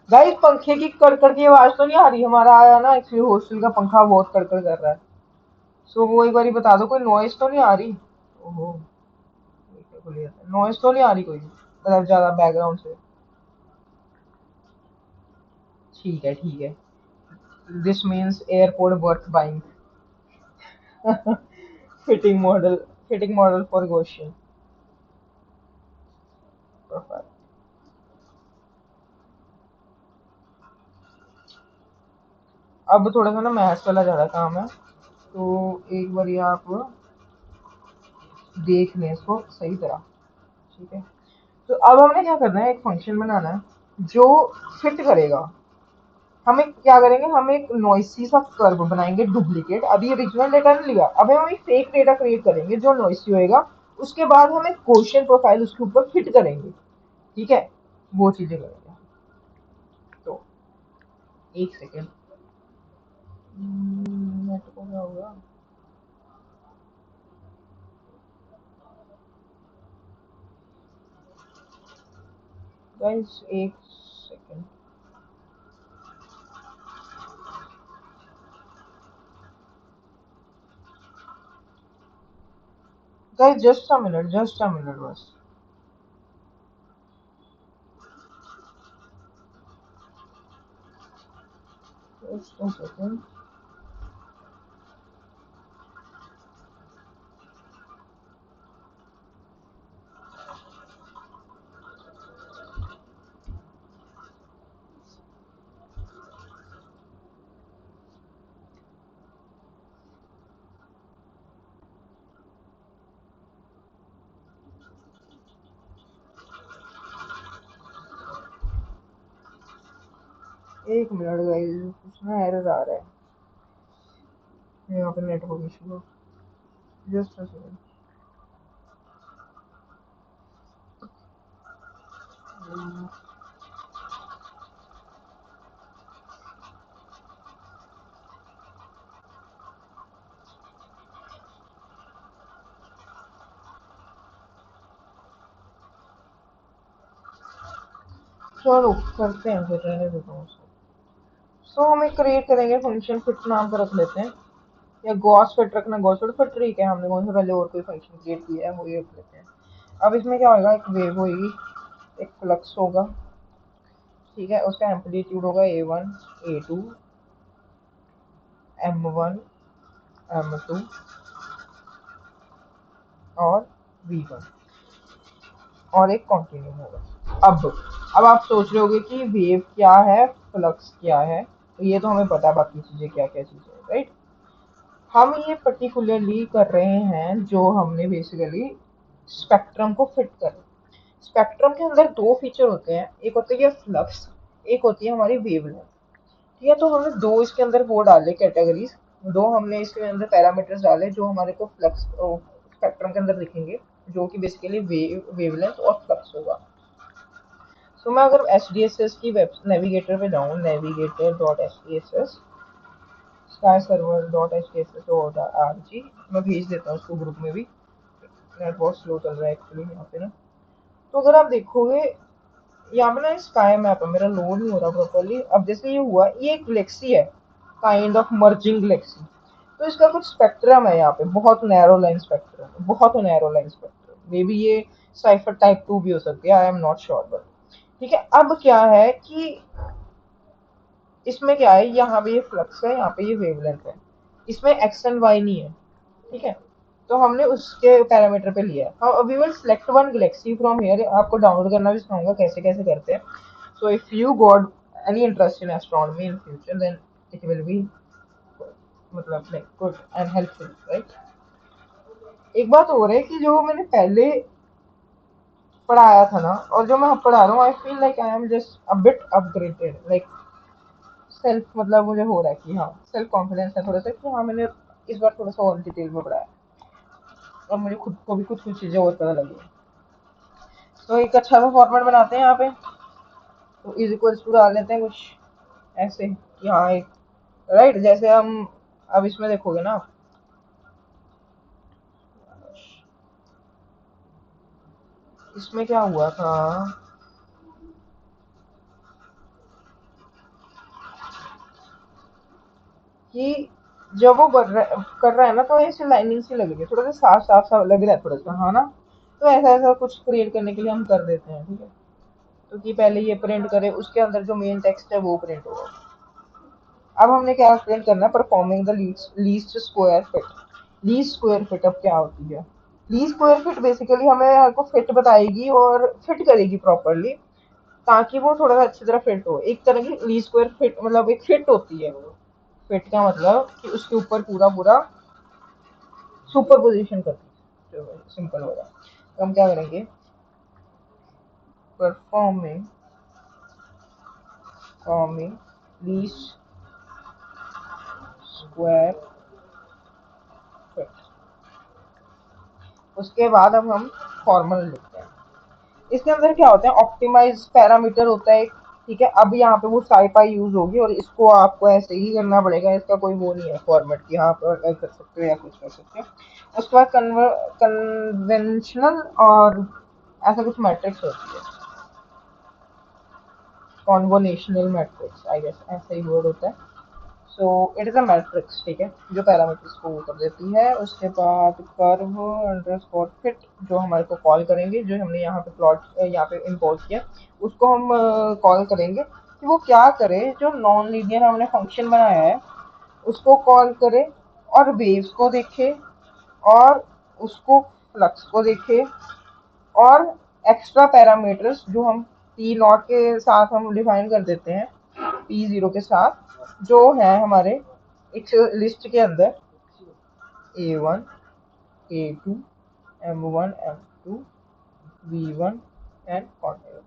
Guys पंखे की कड़कड़ की आवाज तो नहीं आ रही? हमारा आया ना एक्चुअली हॉस्टल का पंखा बहुत कड़कड़ कर रहा है। सो वो एक बार बता दो, कोई नॉइस तो नहीं आ रही? ओहो, नॉइस तो नहीं आ रही कोई, मतलब ज्यादा बैकग्राउंड से? ठीक है, ठीक है। This means airport worth buying. Fitting model, fitting model for Gaussian profile. अब थोड़ा सा ना मैथ्स वाला ज्यादा काम है, तो एक बार आप देख लें इसको सही तरह, ठीक है। तो अब हमने क्या करना है, एक फंक्शन बनाना है जो फिट करेगा। हम एक क्या करेंगे, हम एक नॉइसी सा कर्व बनाएंगे डुप्लीकेट। अभी ओरिजिनल डेटा नहीं लिया, अब हम एक फेक डेटा क्रिएट करेंगे जो नॉइसी होएगा। उसके बाद हम एक क्वेश्चन प्रोफाइल उसके ऊपर फिट करेंगे, ठीक है। वो चीजें करेंगे। तो एक सेकेंड, नेट को क्या होगा गाइस, एक second guys, just a minute, just a minute बस। Just a second. एक मिनट गाइस, कुछ ना एरर आ रहा है यहाँ पे, network issue. Just a second. चलो करते हैं, फिर रहने देता हूँ उसको। सो हम एक क्रिएट करेंगे फंक्शन, फिट नाम का रख लेते हैं, या गॉस फिट रखना, गॉस फिट फिट ठीक है। हमने कौन से पहले और कोई फंक्शन क्रिएट किया है, वो ये रख लेते हैं। अब इसमें क्या होगा, एक वेव होगी, एक फ्लक्स होगा, ठीक है। उसका एम्पलीट्यूड होगा A1, A2, M1, M2 और V1, और एक कंटिन्यू होगा। अब आप सोच रहे होगे कि वेव क्या है, फ्लक्स क्या है, तो ये तो हमें पता है, बाकी चीजें क्या क्या चीजें, राइट। हम ये पर्टिकुलरली कर रहे हैं जो हमने बेसिकली स्पेक्ट्रम को फिट कर। स्पेक्ट्रम के अंदर दो फीचर होते हैं, एक होती है फ्लक्स, एक होती है हमारी वेवलेंथ, ठीक है। तो हमने दो इसके अंदर वो डाले कैटेगरीज, दो हमने इसके अंदर पैरामीटर्स डाले जो हमारे को फ्लक्स स्पेक्ट्रम के अंदर दिखेंगे, जो कि बेसिकली वेवलेंथ और फ्लक्स होगा। तो मैं अगर एच डी एस एस की वेब नेविगेटर पे जाऊँ, navigator dot H D S S, sky server dot H D S S dot R G, मैं भेज देता हूँ उसको ग्रुप में भी। नेट बहुत स्लो चल रहा है एक्चुअली यहाँ पे ना। तो अगर आप देखोगे यहाँ पे ना स्काई मैप है, मेरा लोड नहीं हो रहा प्रॉपरली। अब जैसे ये हुआ, ये एक गलेक्सी है, काइंड ऑफ मर्जिंग गलेक्सी। तो इसका कुछ स्पेक्ट्रम है यहाँ पे, बहुत नैरो लाइन स्पेक्ट्रम, बहुत narrow line spectrum. May be ये साइफर टाइप 2 भी हो सकती है, I am not sure but ठीक है। अब क्या है कि इसमें क्या है, यहाँ पे ये फ्लक्स है, यहाँ पे ये वेवलेंथ है, इसमें एक्स एंड वाई नहीं है, ठीक है। तो हमने उसके पैरामीटर पे लिया है। हाँ, we will select one galaxy from here. आपको डाउनलोड करना भी सिखाऊंगा कैसे कैसे करते हैं। So if you got any interest in astronomy in future, then it will be मतलब like good and helpful, right. एक बात और है कि जो मैंने पहले पढ़ाया था ना, और जो मैं अब पढ़ा रहा हूँ, I feel like I am just a bit upgraded, like self मतलब मुझे हो रहा है कि हाँ, सेल्फ कॉन्फिडेंस है थोड़ा सा कि हाँ, मैंने इस बार थोड़ा सा और डिटेल में पढ़ा है, और मुझे खुद को भी कुछ कुछ चीज़ें और पता लगी। तो एक अच्छा सा फॉर्मेट बनाते हैं यहाँ पे। तो इज इक्वल्स टू डाल लेते हैं कुछ ऐसे कि हाँ एक, राइट, जैसे हम अब इसमें देखोगे ना, इसमें क्या हुआ था कि जब वो कर रहा है ना, तो ऐसे लाइनिंग सी लग रही है, थोड़ा सा साफ साफ सा लग रहा है थोड़ा सा, हाँ ना। तो ऐसा ऐसा कुछ क्रिएट करने के लिए हम कर देते हैं, ठीक है। तो कि पहले ये प्रिंट करे, उसके अंदर जो मेन टेक्स्ट है वो प्रिंट होगा। अब हमने क्या प्रिंट करना है, performing the least square feet. Least square feet अब क्या होती है? लीस्ट स्क्वायर फिट बेसिकली हमें आपको फिट बताएगी और फिट करेगी प्रॉपरली, ताकि वो थोड़ा सा अच्छी तरह फिट हो। एक तरह की लीस्ट स्क्वायर फिट मतलब एक फिट होती है। फिट का मतलब कि उसके ऊपर पूरा पूरा सुपर पोजिशन करती है, सिंपल होगा। तो हम क्या करेंगे, performing forming least square feet. उसके बाद अब हम फॉर्मल लिखते हैं। इसके अंदर क्या होता है, ऑप्टिमाइज पैरामीटर होता है, ठीक है। अब यहाँ पे वो साइपाई यूज होगी, और इसको आपको ऐसे ही करना पड़ेगा, इसका कोई वो नहीं है फॉर्मेट की हाँ आप कर सकते हो या कुछ कर सकते हो। उसके बाद कन्वेंशनल और ऐसा कुछ मैट्रिक्स होती है, कॉन्वोनेशनल मैट्रिक्स आई गेस ऐसा ही वर्ड होता है। So it is a matrix, ठीक है, जो पैरामीटर्स को वो कर देती है। उसके बाद कर्व अंडरस्कोर फिट, जो हमारे को कॉल करेंगे, जो हमने यहाँ पे प्लॉट यहाँ पे इम्पोर्ट किया, उसको हम कॉल करेंगे कि वो क्या करे, जो नॉन लीनियर हमने फंक्शन बनाया है उसको कॉल करे, और वेव्स को देखे, और उसको फ्लक्स को देखे, और एक्स्ट्रा पैरामीटर्स जो हम पी नॉट के साथ हम डिफाइन कर देते हैं, पी जीरो के साथ, जो है हमारे एक लिस्ट के अंदर A1 A2 M1 M2 V1 and continue,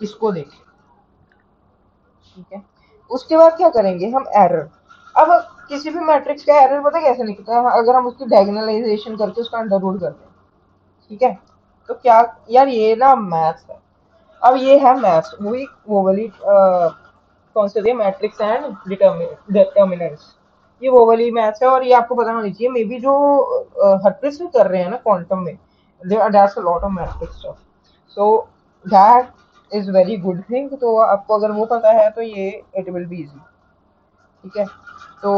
इसको देखें, ठीक है। उसके बाद क्या करेंगे हम, एरर। अब किसी भी मैट्रिक्स का एरर पता कैसे निकलता है, अगर हम उसकी डायगोनलाइजेशन करके उसका अंडर रूट करते हैं, ठीक है। तो क्या यार, ये ना मैथ्स है। अब ये है मैथ्स, वही वो वाली कौन से थे, मैट्रिक्स एंड डिटर्मिनेंट्स। ये वो वाली मैथ्स है, और ये आपको पता होनी चाहिए। मे बी जो हरप्रिस में कर रहे हैं ना क्वांटम में, that's a lot of matrix stuff, so that is very good thing. तो आपको अगर वो पता है तो ये इट विल बी इजी, ठीक है। तो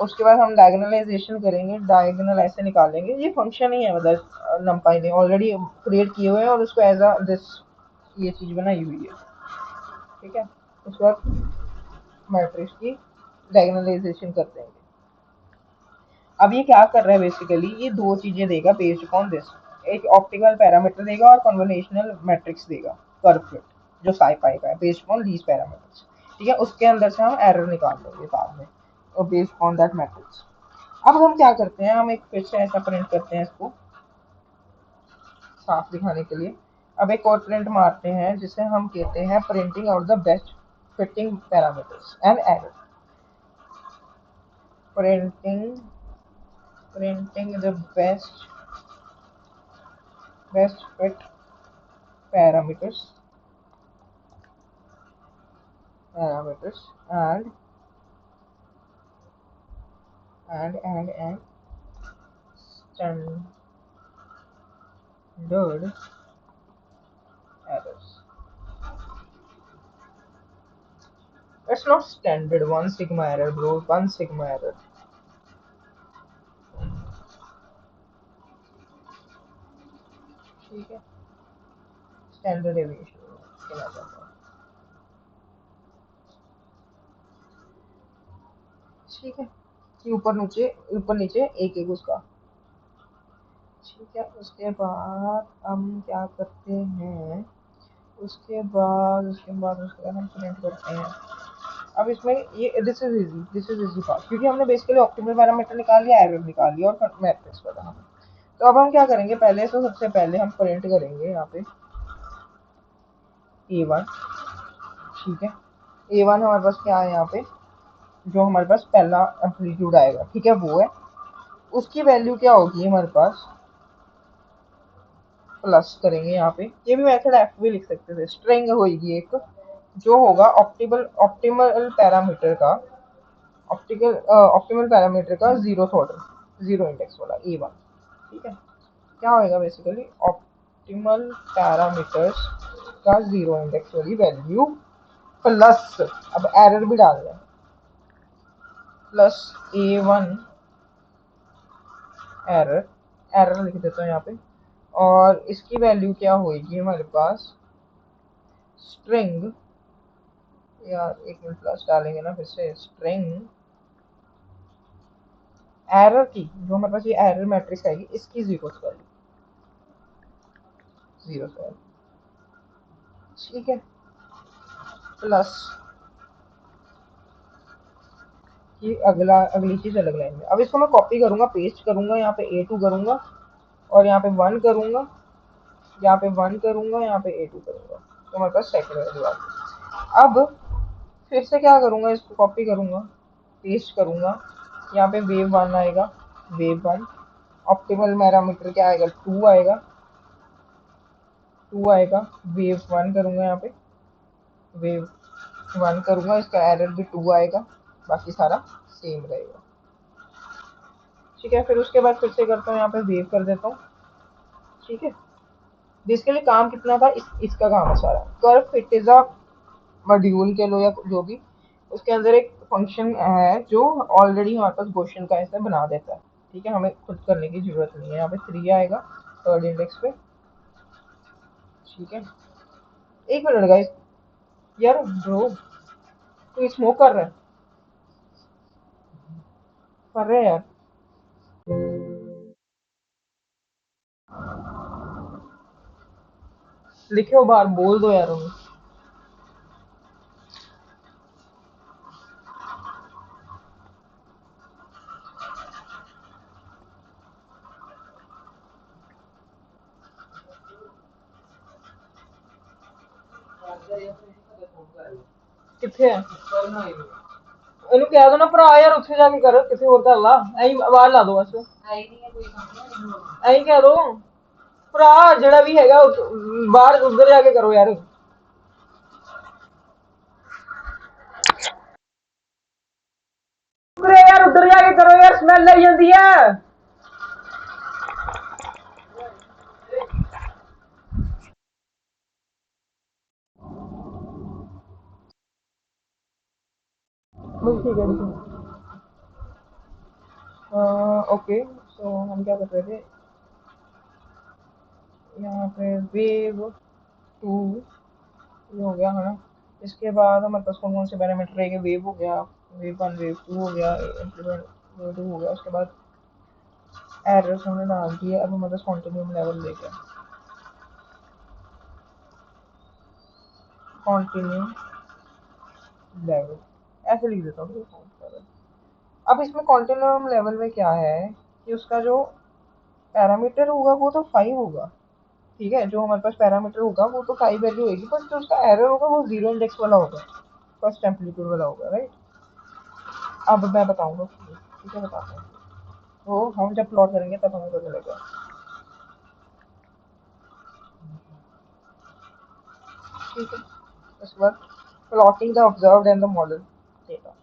उसके बाद हम डायगोनलाइजेशन करेंगे, डायगोनल ऐसे निकालेंगे, ये फंक्शन ही है, मतलब नंपाई ने ऑलरेडी क्रिएट किए हुए हैं, और उसको एज अ दिस ये चीज बनाई हुई है, ठीक है। उसके बाद मैट्रिक्स की डायगोनलाइजेशन करते हैं। अब ये क्या कर रहा है बेसिकली, ये दो चीजें देगा बेस्ड अपॉन दिस, एक ऑप्टिकल पैरामीटर देगा और कन्वोल्यूशनल मैट्रिक्स देगा, कर्व फिट, जो साई पाई का है बेस्ड अपॉन दीज पैरामीटर्स, ठीक है। उसके अंदर से हम एरर निकाल देंगे बाद में, और बेस्ड अपॉन दैट मैट्रिक्स। अब हम क्या करते हैं, हम एक फिर से ऐसा प्रिंट करते हैं इसको साफ दिखाने के लिए। अब एक और प्रिंट मारते हैं जिसे हम कहते हैं printing out the best fitting parameters and error. Printing printing the best fit parameters and standard errors, It's not standard one sigma error, bro. One sigma error. ठीक है, स्टैंडर्ड डेविएशन कहना चाहता हूँ। ठीक है, कि ऊपर नीचे एक एक उसका। ठीक है, उसके बाद हम क्या करते हैं, उसके बाद हम प्रिंट करते हैं। अब इसमें ये दिस इज इजी पार्ट, क्योंकि हमने बेसिकली ऑप्टिमल पैरामीटर निकाल लिया, एरर निकाल लिया और मैट्रिक्स पता हमें। तो अब हम क्या करेंगे, पहले तो सबसे पहले हम प्रिंट करेंगे यहाँ पे A1। ठीक है, A1 हमारे पास क्या है यहाँ पे, जो हमारे पास पहला एम्पलीट्यूड आएगा, ठीक है, वो है। उसकी वैल्यू क्या होगी हमारे पास, प्लस करेंगे यहाँ पे। ये भी मेथड एफ भी लिख सकते थे, स्ट्रिंग होगी एक, जो होगा ऑप्टिमल पैरामीटर का, ऑप्टिमल पैरामीटर का जीरो ऑर्डर, जीरो इंडेक्स वाला A1। ठीक है, क्या होएगा बेसिकली, ऑप्टिमल पैरामीटर्स का जीरो इंडेक्स वाली वैल्यू प्लस, अब एरर भी डाल दें, प्लस A1 एरर, एरर लिख देता हूँ यहाँ पे। और इसकी वैल्यू क्या होगी हमारे पास, स्ट्रिंग, यार एक मिनट प्लस डालेंगे ना फिर से, स्ट्रिंग एरर की, जो हमारे पास ये एरर मैट्रिक्स आएगी, इसकी जीरो वैल्यू, जीरो वैल्यू। ठीक है, प्लस कि अगली चीज अलग लाइन में। अब इसको मैं कॉपी करूंगा, पेस्ट करूंगा, यहाँ पे A2 करूंगा और यहाँ पे 1 करूंगा, यहाँ पे 1 करूंगा, यहाँ पे A2 करूंगा, तो हमारे पास सेकंड वैल्यू आ गई। अब फिर से क्या करूंगा, इसको कॉपी करूंगा, पेस्ट करूंगा, यहाँ पे वेव 1 आएगा, वेव 1, ऑप्टिमल पैरामीटर क्या आएगा, 2 आएगा, 2 आएगा, वेव 1 करूंगा, यहाँ पे वेव 1 करूंगा, इसका एरर भी 2 आएगा, बाकी सारा सेम रहेगा। ठीक है, फिर उसके बाद फिर से करता हूँ, यहाँ पे वेव कर देता हूँ। ठीक है, बेसिकली काम कितना था, इसका काम है सारा। Curve fit is a module के लो या जो भी, उसके अंदर एक फंक्शन है जो ऑलरेडी हमारे पास क्वेश्चन का ऐसा बना देता है। ठीक है, हमें खुद करने की जरूरत नहीं है। यहाँ पे 3 आएगा थर्ड इंडेक्स पे। ठीक है, एक मिनट गाइस, यार ब्रो तू स्मोक कर रहे हैं यार। लिखे हो बाहर, बोल दो यार उन्हें। किथे है, ਇਹਨੂੰ ਕਹਿ ਦੋ ਨਾ ਭਰਾ ਯਾਰ, ਉੱਥੇ ਜਾ ਕੇ ਕਰ, ਕਿਸੇ ਹੋਰ ਕਰ ਲਾ, ਐਂ ਆਵਾਜ਼ ਲਾ ਦੋ ਬਸ, ਐਂ ਕਹਿ ਦੋ ਭਰਾ, ਜਿਹੜਾ ਵੀ ਹੈਗਾ ਬਾਹਰ ਉੱਧਰ ਜਾ ਕੇ ਕਰੋ ਯਾਰ। ਉਰੇ ਯਾਰ, ਉੱਧਰ ਜਾ ਕੇ ਕਰੋ ਯਾਰ, ਸਮੈਲ ਆਈ ਜਾਂਦੀ ਹੈ। बस ठीक है, ठीक है। ओके, सो हम क्या कर रहे थे, यहाँ पे वेव 2 ये हो गया है ना। इसके बाद हमारे पास कौन कौन से पैरामीटर रहेंगे, वेव हो गया, वेव 1 वेव 2 हो गया, इंप्लीमेंट वेव 2 हो गया। उसके बाद एरर्स हमने डाल दिए। अब हमारे पास कॉन्टिन्यूम लेवल लेके, कॉन्टिन्यूम लेवल ऐसे लिख देता हूँ। अब इसमें कॉन्टिन्यूम लेवल में क्या है कि उसका जो पैरामीटर होगा वो तो 5 होगा। ठीक है, जो हमारे पास पैरामीटर होगा वो तो 5 वैल्यू होगी, बट जो उसका एरर होगा वो जीरो इंडेक्स वाला होगा, फर्स्ट एम्पलीट्यूड वाला होगा, राइट। अब मैं बताऊंगा, ठीक है, बताता हूँ। तो हम जब प्लॉट करेंगे तब हमें पता चलेगा। ठीक है, उसके बाद plotting the observed and the model data.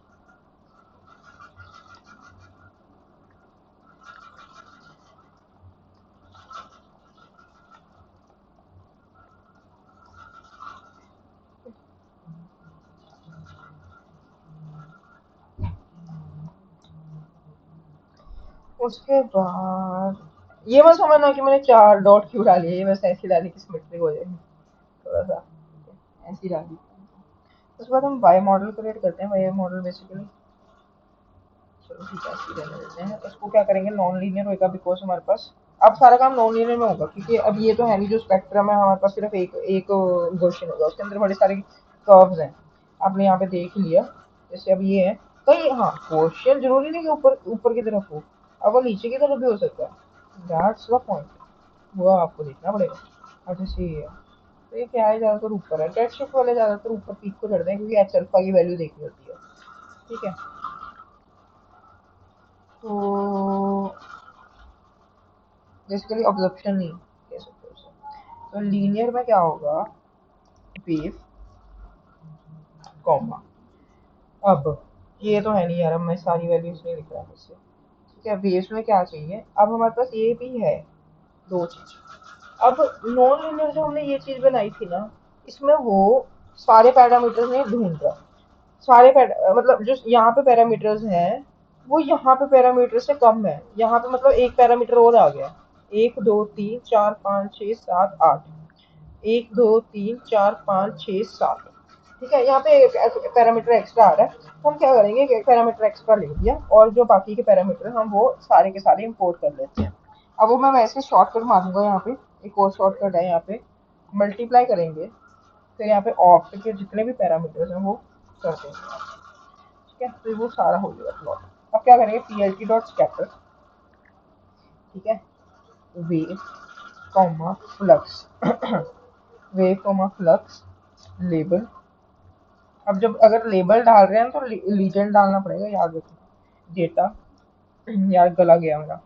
उसके बाद ये मत समझना कि मैंने 4 डॉट क्यों डाली है, ये बस ऐसी डाली कि सिमेट्रिक हो जाएगी थोड़ा सा, ऐसी डाली। उसके बाद हम वाई मॉडल क्रिएट करते हैं। वाई मॉडल बेसिकली, चलो ठीक है ऐसे ही रहने देते हैं। इसको क्या करेंगे, नॉन लीनियर होगा बिकॉज हमारे पास अब सारा काम नॉन लीनियर में होगा, क्योंकि अब ये तो है नहीं जो स्पेक्ट्रम है हमारे पास, सिर्फ एक एक क्वेश्चन होगा, उसके अंदर बड़े सारे कर्व्स हैं। आपने यहाँ पे देख लिया, जैसे अब ये है कहीं, हाँ क्वेश्चन जरूरी नहीं कि ऊपर ऊपर की तरफ हो, अब वो नीचे की तरफ भी हो सकता है। दैट्स द पॉइंट, वो आपको देखना पड़ेगा। अच्छा सही है, तो ये क्या है, ज्यादातर ऊपर है, डेड शिफ्ट वाले ज्यादातर ऊपर पीक को चढ़ते हैं क्योंकि एच अल्फा की वैल्यू देखनी होती है। ठीक है, तो बेसिकली ऑब्जर्प्शन नहीं कह सकते उसे। तो लीनियर में क्या होगा, वेव कॉमा, अब ये तो है नहीं यार, अब मैं सारी वैल्यूज नहीं लिख रहा मुझसे। ठीक है, वेव्स में क्या चाहिए, अब हमारे पास ये भी है दो चीज। अब नॉन लीनियर जो हमने ये चीज बनाई थी ना, इसमें वो सारे पैरामीटर्स नहीं ढूंढ रहा, मतलब जो यहाँ पे पैरामीटर्स हैं वो यहाँ पे पैरामीटर से कम है, यहाँ पे मतलब एक पैरामीटर और आ गया, 1 2 3 4 5 6 7 8, 1 2 3 4 5 6 7। ठीक है, यहाँ पे एक पैरामीटर एक्स्ट्रा आ रहा है, तो हम क्या करेंगे, एक पैरामीटर एक्स्ट्रा लिख दिया और जो बाकी के पैरामीटर हम वो सारे के सारे इंपोर्ट कर लेते हैं। अब वो मैं वैसे शॉर्टकट मारूंगा यहाँ पे, एक और शॉर्टकट है यहाँ पे, मल्टीप्लाई करेंगे, फिर यहाँ पे ऑप्ट के जितने भी पैरामीटर्स हैं वो कर देंगे। ठीक है, तो वो सारा हो जाएगा प्लॉट। अब क्या करेंगे, P L T dot scatter, ठीक है, wave comma flux, wave comma flux label. अब जब अगर लेबल डाल रहे हैं तो लीजेंड डालना पड़ेगा, याद रखना। डेटा, यार गला गया मेरा,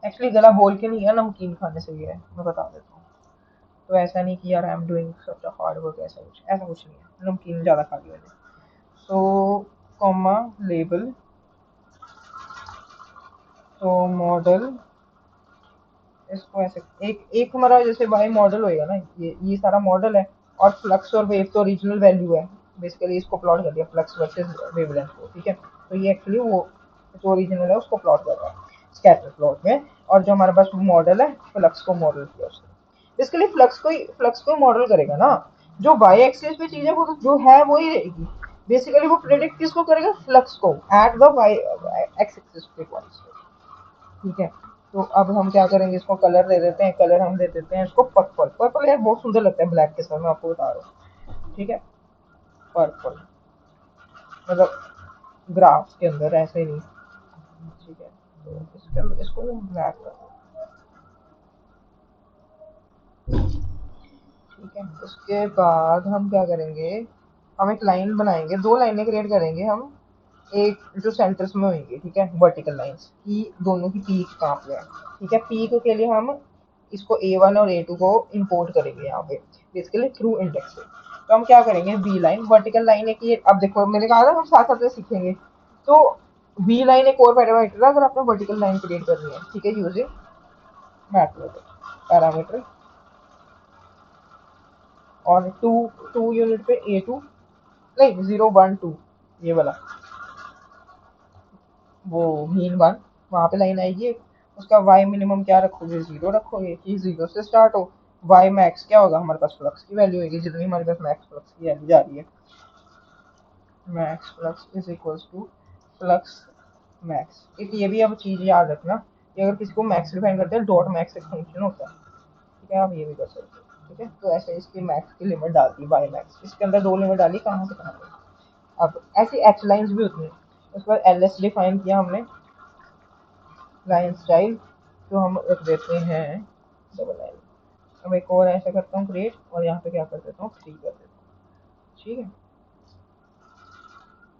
एक्चुअली गला बोल के नहीं है, नमकीन खाने से ही है, मैं बता देता हूँ। तो ऐसा नहीं कि यार I am doing such a hard work, ऐसा कुछ नहीं है, नमकीन ज़्यादा खा लिया मैंने। तो कॉमा लेबल, तो मॉडल, इसको ऐसे एक एक हमारा जैसे बाई मॉडल होएगा ना, ये सारा मॉडल है, और फ्लक्स और वेव तो ओरिजिनल वैल्यू है, बेसिकली इसको प्लॉट कर दिया फ्लक्स वर्सेस वेवलेंथ को। ठीक है, तो ये एक्चुअली वो जो ओरिजिनल है उसको प्लॉट कर रहा है स्कैटर प्लॉट में, और जो हमारे पास मॉडल है फ्लक्स को मॉडल किया उसने। बेसिकली फ्लक्स को मॉडल करेगा ना, जो वाई एक्सिस पे चीज है वो तो जो है वही रहेगी। बेसिकली वो प्रेडिक्ट किसको करेगा, फ्लक्स को at the y x axis पे पॉइंट्स। ठीक है, तो अब हम क्या करेंगे, इसको कलर दे देते हैं, कलर हम दे देते हैं इसको पर्पल। पर्पल यार बहुत सुंदर लगता है ब्लैक के साथ, मैं आपको बता रहा हूँ। ठीक है, पर्पल मतलब ग्राफ के अंदर ऐसे नहीं। ठीक है, तो इसके अंदर इसको ब्लैक कर दो। ठीक है, उसके बाद हम क्या करेंगे, हम एक लाइन बनाएंगे, दो लाइनें क्रिएट करेंगे हम, एक जो सेंटर्स में होंगी, ठीक है, वर्टिकल लाइंस की, दोनों की पीक कहाँ पे है। ठीक है, पीक के लिए हम इसको A1 और A2 को इंपोर्ट करेंगे यहाँ पे बेसिकली थ्रू इंडेक्स से। तो हम क्या करेंगे, बी लाइन वर्टिकल लाइन है कि अब देखो मैंने कहा था हम साथ साथ में सीखेंगे। तो बी लाइन एक और पैरामीटर है अगर आपने वर्टिकल लाइन क्रिएट करनी है। ठीक है, यूजिंग मैथमेटिक पैरामीटर, और टू टू यूनिट पे A2, नहीं 0 1 2, ये वाला वो मीन वन, वहाँ पे लाइन आएगी एक। उसका वाई मिनिमम क्या रखोगे, 0 रखोगे कि 0 से स्टार्ट हो। वाई मैक्स क्या होगा, हमारे पास फ्लक्स की वैल्यू होगी, जितनी हमारे पास मैक्स फ्लक्स की वैल्यू जा रही है, max flux is equals to flux max. एक ये भी अब चीज़ याद रखना कि अगर किसी को मैक्स डिफाइन करते हैं, डॉट मैक्स एक फंक्शन होता है। ठीक है, आप ये भी कर सकते हो। ठीक है, तो ऐसे इसकी मैक्स की लिमिट डाल दी, वाई मैक्स, इसके अंदर दो लिमिट डाली, कहाँ से कहाँ पे। अब ऐसी एच लाइन्स भी होती हैं, उसके बाद एल एस डिफाइन किया हमने, लाइन स्टाइल, जो हम रख देते हैं डबल लाइन। अब एक और ऐसा करता हूँ क्रिएट, और यहाँ पे क्या कर देता हूँ, 3 कर देता हूँ। ठीक है,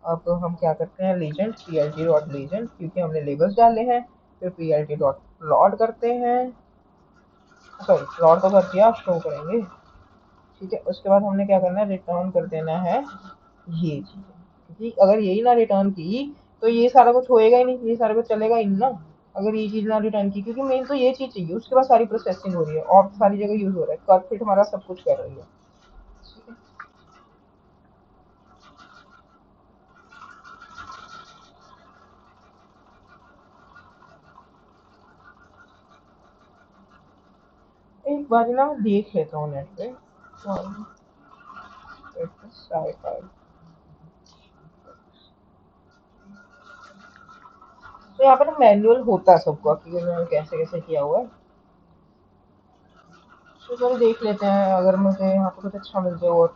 अब हम क्या करते हैं, legend P L T dot legend, क्योंकि हमने लेबल्स डाले हैं, फिर P L T dot plot करते हैं, सॉरी प्लॉट तो कर दिया, शो करेंगे। ठीक है, उसके बाद हमने क्या करना है, रिटर्न कर देना है ये चीज़, क्योंकि अगर यही ना रिटर्न की तो ये सारा कुछ होएगा ही नहीं, ये सारा कुछ चलेगा ही नहीं ना। अगर ये चीज़ ना रिटर्न की, क्योंकि मेन तो ये चीज़ चाहिए, उसके बाद सारी प्रोसेसिंग हो रही है और सारी जगह यूज हो रहा है, कर फिट हमारा सब कुछ कर रही है। ठीक है, एक बार ना मैं देख लेता हूँ नेट पे। sci-fi। तो यहाँ पे ना मैनुअल होता है सबका कि उन्होंने कैसे कैसे किया हुआ है। तो चलो देख लेते हैं, अगर मुझे यहाँ पे कुछ अच्छा मिल जाए और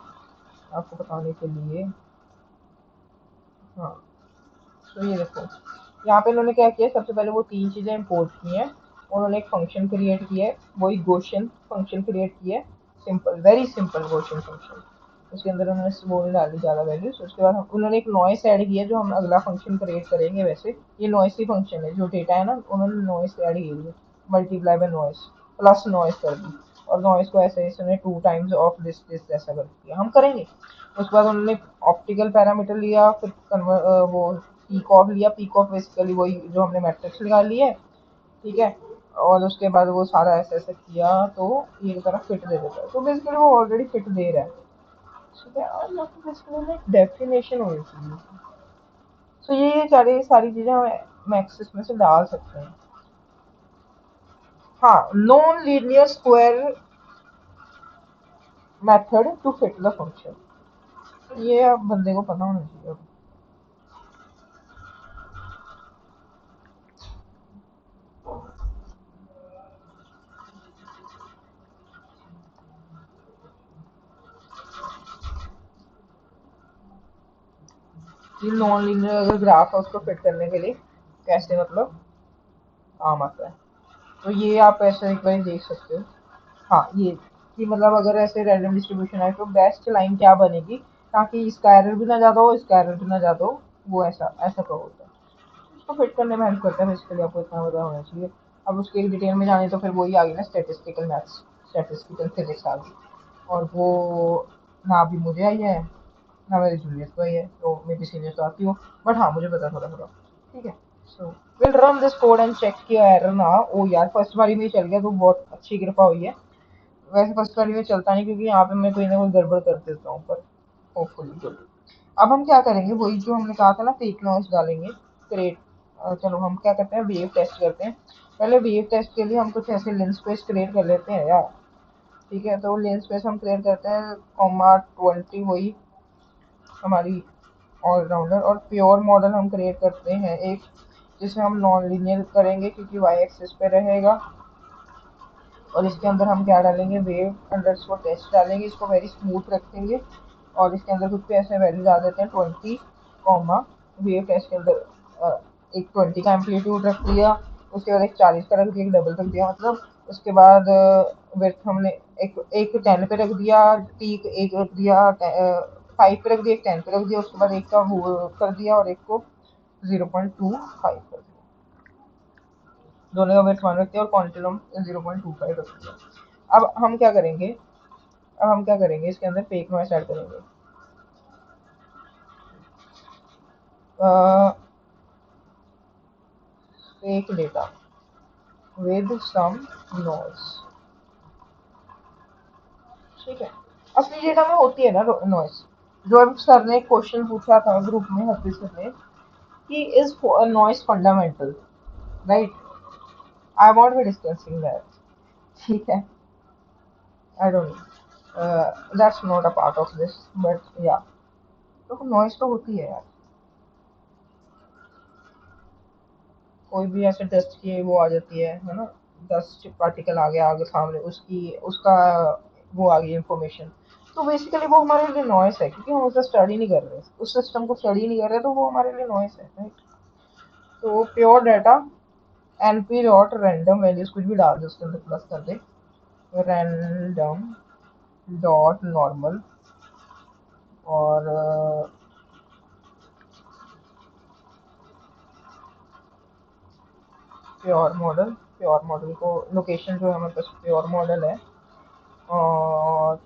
आपको बताने के लिए। हाँ, तो ये देखो, यहाँ पे उन्होंने क्या किया, सबसे पहले वो तीन चीजें इंपोर्ट की हैं। उन्होंने एक फंक्शन क्रिएट किया है, वही गोशियन फंक्शन क्रिएट किया है। Simple, very simple Gaussian function. उसके अंदर उन्होंने वो नहीं डाली ज़्यादा वैल्यूज। उसके बाद उन्होंने एक नॉइस ऐड किया जो हम अगला फंक्शन क्रिएट करेंगे। वैसे ये नॉइस ही फंक्शन है, जो डेटा है ना उन्होंने नॉइस ऐड की है, multiply by noise, plus noise कर दी। और नॉइस को ऐसे इसने 2 टाइम्स ऑफ दिस ऐसा कर दिया, हम करेंगे। उसके बाद उन्होंने ऑप्टिकल पैरामीटर लिया, फिर वो पीक ऑफ लिया। पीक ऑफ बेसिकली वही जो हमने मैट्रिक्स निकाल ली है, ठीक है। और उसके बाद वो सारा ऐसे ऐसे किया तो ये तरह फिट दे देता है। तो बेसिकली वो ऑलरेडी फिट दे रहा है, ठीक है। और यहाँ पे बेसिकली ना डेफिनेशन होनी चाहिए। तो ये सारी सारी चीजें हम मैक्स इसमें से डाल सकते हैं। हाँ, non linear square method to fit the function, ये अब बंदे को पता होना चाहिए। ये नॉन लीनियर अगर ग्राफ है उसको फिट करने के लिए कैसे मतलब काम आता है, तो ये आप ऐसे एक बार देख सकते हो। हाँ, ये कि मतलब अगर ऐसे रैंडम डिस्ट्रीब्यूशन है तो बेस्ट लाइन क्या बनेगी, ताकि इसका एरर भी ना ज़्यादा हो, इसका एरर भी ना ज़्यादा हो। वो ऐसा ऐसा तो होता है। उसको फिट करने में हेल्प करता है, बेसिकली आपको इतना पता होना चाहिए। अब उसके डिटेल में जाने तो फिर वही आ गई ना, स्टेटिस्टिकल मैथ्स, स्टेटिस्टिकल फिजिक्स आ गई। और वो ना अभी मुझे आई है, ना मेरे जूनियर्स को आई है, तो मेरी सीनियर्स तो आती हो। बट हाँ, मुझे पता थोड़ा थोड़ा, ठीक है। So will run this code and check किया एरर ना। ओ यार, फर्स्ट बारी में ही चल गया तो बहुत अच्छी कृपा हुई है। वैसे फर्स्ट वाली में चलता नहीं, क्योंकि यहाँ पे मैं कोई ना कोई गड़बड़ कर देता हूँ, पर होपफुली गुड। अब हम क्या करेंगे, वही जो हमने कहा था ना, फेक नॉइस डालेंगे। क्रिएट, चलो हम क्या करते हैं, वेव टेस्ट करते हैं। पहले वेव टेस्ट के लिए हम कुछ ऐसे लेंस स्पेस क्रिएट कर लेते हैं यार, ठीक है। तो लेंस स्पेस हम क्रिएट करते हैं, कॉमा 20, वही हमारी ऑलराउंडर। और प्योर मॉडल हम क्रिएट करते हैं एक, जिसे हम नॉन लीनियर करेंगे क्योंकि वाई एक्सिस पे रहेगा। और इसके अंदर हम क्या डालेंगे, वेव अंडरस्कोर टेस्ट डालेंगे, इसको वेरी स्मूथ रखेंगे। और इसके अंदर कुछ भी ऐसे वैल्यू डाल देते हैं 20, कॉमा वेव टेस्ट के अंदर एक 20 का एम्पलीट्यूड रख दिया। उसके बाद एक 40 का रख दिया, एक डबल रख दिया मतलब। उसके बाद विड्थ हमने एक एक 10 पे रख दिया, टी एक रख दिया, 5 पे रख दिया, एक 10 पे रख दिया। उसके बाद एक का वो कर दिया और एक को 0.25 कर दिया। दोनों का वेट 1 रखते हैं और क्वांटिटी हम 0.25 रखते हैं। अब हम क्या करेंगे, अब हम क्या करेंगे, इसके अंदर फेक नॉइस ऐड करेंगे। Fake data with some noise, ठीक है। असली डेटा में होती है ना नॉइस। जो अब सर ने क्वेश्चन पूछा था ग्रुप में, हरप्रीत सर ने, कि is noise fundamental, right. I want be discussing that, ठीक है। I don't know, that's not a part of this, but या, तो नॉइस तो होती है यार। कोई भी ऐसे टेस्ट की वो आ जाती है ना, 10 पार्टिकल आ गया आगे सामने, उसकी उसका वो आ गई इंफॉर्मेशन। तो बेसिकली वो हमारे लिए नॉइस है, क्योंकि हम उसे स्टडी नहीं कर रहे, उस सिस्टम को स्टडी नहीं कर रहे, तो वो हमारे लिए नॉइस है, राइट। तो pure data, NP dot random values कुछ भी डाल दे उसके अंदर, प्लस कर दे, रैंडम डॉट नॉर्मल। और प्योर मॉडल को लोकेशन जो है हमारे पास प्योर मॉडल है। और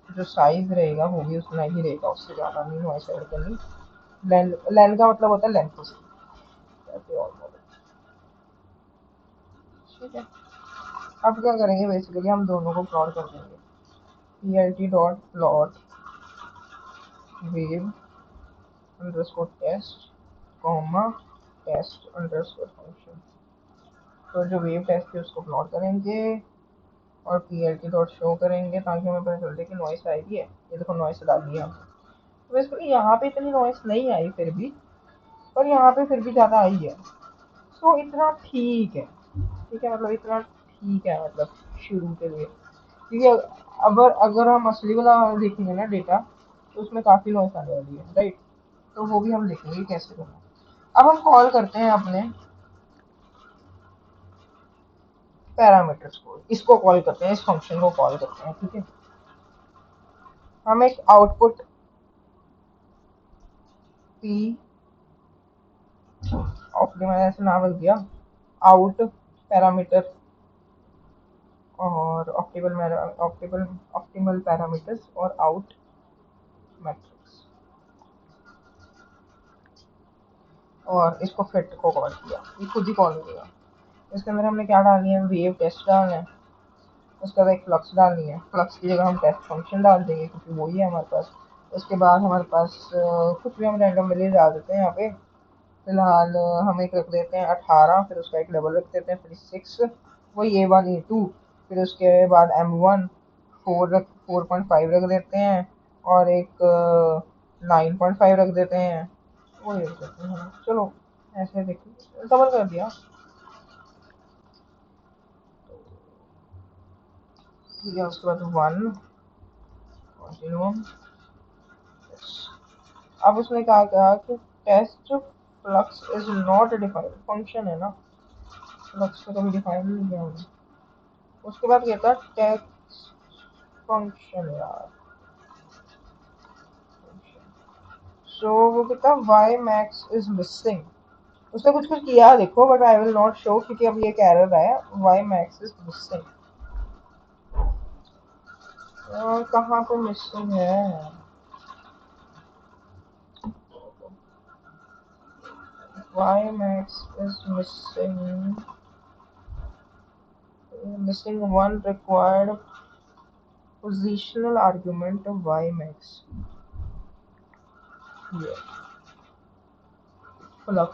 जो साइज रहेगा वो भी उतना ही रहेगा, उससे ज़्यादा नहीं नॉइस ऐड करनी। लेन लेन का मतलब होता है लेंथ उसकी, प्योर मॉडल, ठीक है। अब क्या करेंगे, बेसिकली हम दोनों को प्लॉट कर देंगे। P L T dot plot wave underscore test, comma test underscore function. तो जो वेव टेस्ट है उसको प्लॉट करेंगे। और PLT डॉट शो करेंगे ताकि हमें पता चल जाए कि नॉइस आई है। ये देखो नॉइस डाल दिया हमने। तो बेसिकली यहाँ पे इतनी नॉइस नहीं आई फिर भी, पर यहाँ पे फिर भी ज़्यादा आई है। तो इतना ठीक है, ठीक है, मतलब इतना ठीक है, मतलब शुरू के लिए। क्योंकि अगर अगर हम असली वाला देखेंगे ना डेटा, तो उसमें काफ़ी नॉइस आने वाली है, राइट। तो वो भी हम देखेंगे कैसे करना है। अब हम कॉल करते हैं अपने पैरामीटर्स को, इसको कॉल करते हैं, इस फंक्शन को कॉल करते हैं, ठीक है। हम एक आउटपुट पी ऑप्टिमल ऐसे नाम रख दिया, आउट पैरामीटर और ऑप्टिमल पैरामीटर्स और आउट मैट्रिक्स, और इसको फिट को कॉल किया, ये खुद ही कॉल हो गया। इसके अंदर हमने क्या डालनी है, वेव टेस्ट डालना है, उसके बाद एक फ्लक्स डालनी है, फ्लक्स की जगह हम टेस्ट फंक्शन डाल देंगे क्योंकि वही है हमारे पास। उसके बाद हमारे पास कुछ भी हम रैंडम वैल्यू डाल देते हैं यहाँ पे। फिलहाल हम एक रख देते हैं 18, फिर उसका एक डबल रख देते हैं, फिर 6, वही A1 A2, फिर उसके बाद M1 4.5 रख देते हैं, और एक 9.5 रख देते हैं, वही रख देते हैं। चलो ऐसे देखिए डबल कर दिया, ठीक है। उसके बाद 1 कंटिन्यूम। अब उसने क्या कहा कि test flux is not defined, function है ना, फ्लक्स को कभी डिफाइन नहीं किया हमने। उसके बाद कहता टेस्ट फंक्शन यार, सो वो कहता वाई मैक्स इज मिसिंग। उसने कुछ कुछ किया देखो, but I will not show क्योंकि अब ये कह रहा है वाई मैक्स इज मिसिंग। कहाँ पे मिसिंग है, y max is missing, missing one required positional argument of y max here, flux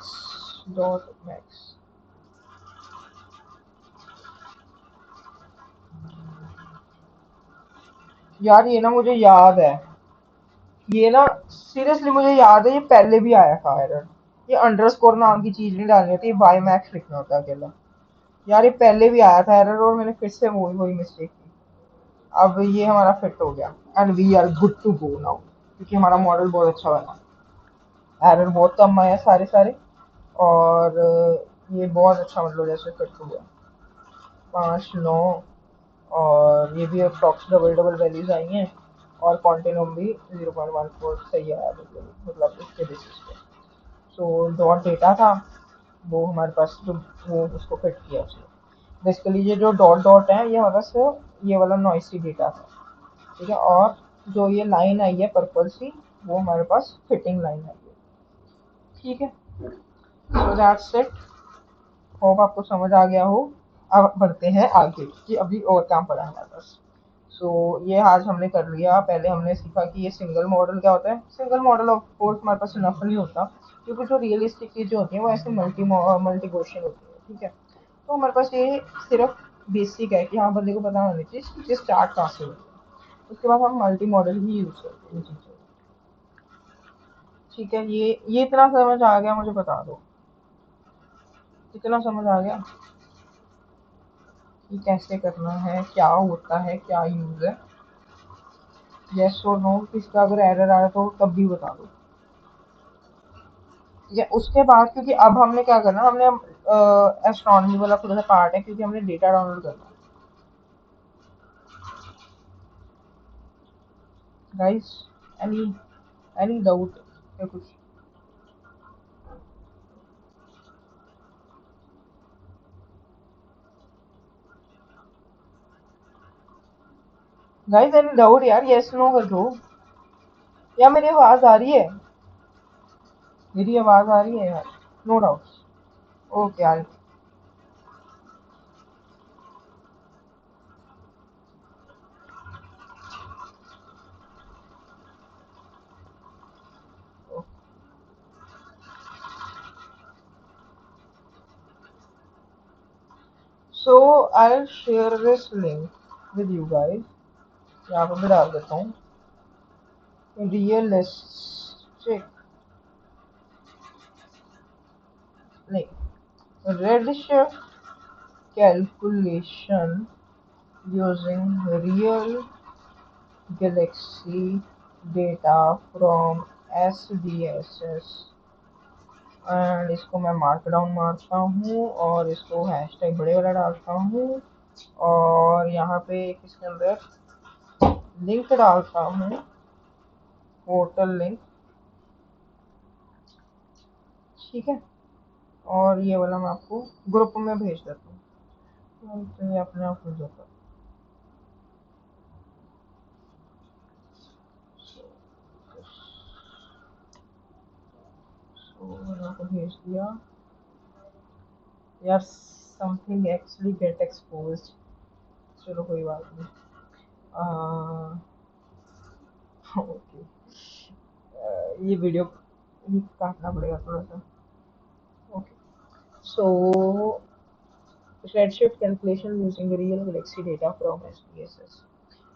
dot max। यार ये ना मुझे याद है, ये ना सीरियसली मुझे याद है, ये पहले भी आया था एरर। ये अंडरस्कोर नाम की चीज नहीं डालनी होती, वाई मैक्स लिखना होता है अकेला। यार ये पहले भी आया था एरर, और मैंने फिर से वही वही मिस्टेक की। अब ये हमारा फिट हो गया and we are good to go now, क्योंकि हमारा मॉडल बहुत अच्छा बना, एरर बहुत कम आया सारे सारे, और ये बहुत अच्छा मतलब जैसे फिट हो गया 5 9, और ये भी अप्रॉक्स डबल डबल वैल्यूज आई हैं, और कॉन्टिन्यूम भी 0.14 सही आया मतलब इसके बेसिस पे। सो डॉट डेटा था वो हमारे पास, जो वो उसको फिट किया उसने। बेसिकली ये जो डॉट डॉट है ये हमारे पास ये वाला नॉइसी डेटा था, ठीक है। और जो ये लाइन आई है पर्पल सी, वो हमारे पास फिटिंग लाइन आई है, ठीक है। सो दैट्स इट, होप आपको समझ आ गया हो। अब बढ़ते हैं आगे कि अभी और काम पड़ा है हमारे पास। सो ये आज हमने कर लिया। पहले हमने सीखा कि ये सिंगल मॉडल क्या होता है। सिंगल मॉडल ऑफ कोर्स हमारे पास इनफ नहीं होता, क्योंकि जो रियलिस्टिक चीज़ें होती हैं वो ऐसे मल्टी क्वेश्चन होती है, ठीक है। तो हमारे पास ये सिर्फ बेसिक है कि हाँ बंदे को पता होनी चाहिए कि स्टार्ट कहाँ से होती है। उसके बाद हम मल्टी मॉडल ही यूज़ करते हैं इन चीज़ों में, ठीक है। ये इतना समझ आ गया, मुझे बता दो इतना समझ आ गया कि कैसे करना है, क्या होता है, क्या यूज़ है। यस और नो, किसका अगर एरर आया तो तब भी बता दो। या उसके बाद, क्योंकि अब हमने क्या करना, हमने एस्ट्रोनॉमी वाला थोड़ा सा पार्ट है, क्योंकि हमने डेटा डाउनलोड करना है गाइस। एनी एनी डाउट या कुछ गाइस, एनी डाउट यार, यस नो कर दो। या मेरी आवाज आ रही है, मेरी आवाज आ रही है यार, नो डाउट। ओके यार, so I'll share this link with you guys, यहाँ पर मैं डाल देता हूँ रियलिस्टिक, नहीं, redshift calculation using real galaxy data from SDSS, and इसको मैं मार्क डाउन मारता हूँ और इसको हैशटैग बड़े वाला डालता हूँ और यहाँ पे एक इसके अंदर लिंक डालता हूँ, पोर्टल लिंक, ठीक है। और ये वाला मैं आपको ग्रुप में भेज देता हूँ, तो ये अपने आप हो जाता है। मैंने आपको भेज दिया यार, समथिंग एक्चुअली गेट एक्सपोज्ड, चलो कोई बात नहीं। ओके, ये वीडियो काटना पड़ेगा थोड़ा सा। Okay, so redshift calculation using real Galaxy data from SPSS.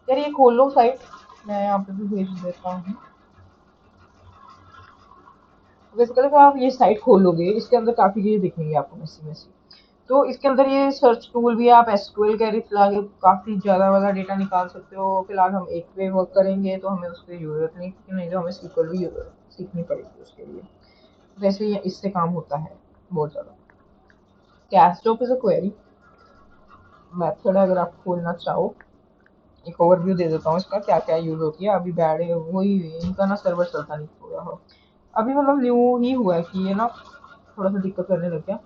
यार ये खोल लो साइट, मैं यहाँ पे भी भेज देता हूँ। बेसिकली अगर आप ये साइट खोलोगे इसके अंदर काफ़ी चीज़ें दिखेंगी आपको मेसी मेसी। तो इसके अंदर ये सर्च टूल भी है, आप एसक्यूएल क्वेरी चला के काफ़ी ज़्यादा वाला डेटा निकाल सकते हो। फिलहाल हम एक पे वर्क करेंगे तो हमें उसकी ज़रूरत नहीं, क्योंकि नहीं तो हमें सीक्वल भी सीखनी पड़ेगी उसके लिए। वैसे ये इससे काम होता है बहुत ज़्यादा। कैस्टोप इज़ अ क्वेरी मेथड, अगर आप खोलना चाहो। एक ओवरव्यू दे देता हूँ इसका क्या क्या यूज़ होती है। अभी बैड है वही, इनका ना सर्वर चलता नहीं पूरा हो अभी, मतलब न्यू ही हुआ है कि ये ना थोड़ा सा दिक्कत करने लग गया।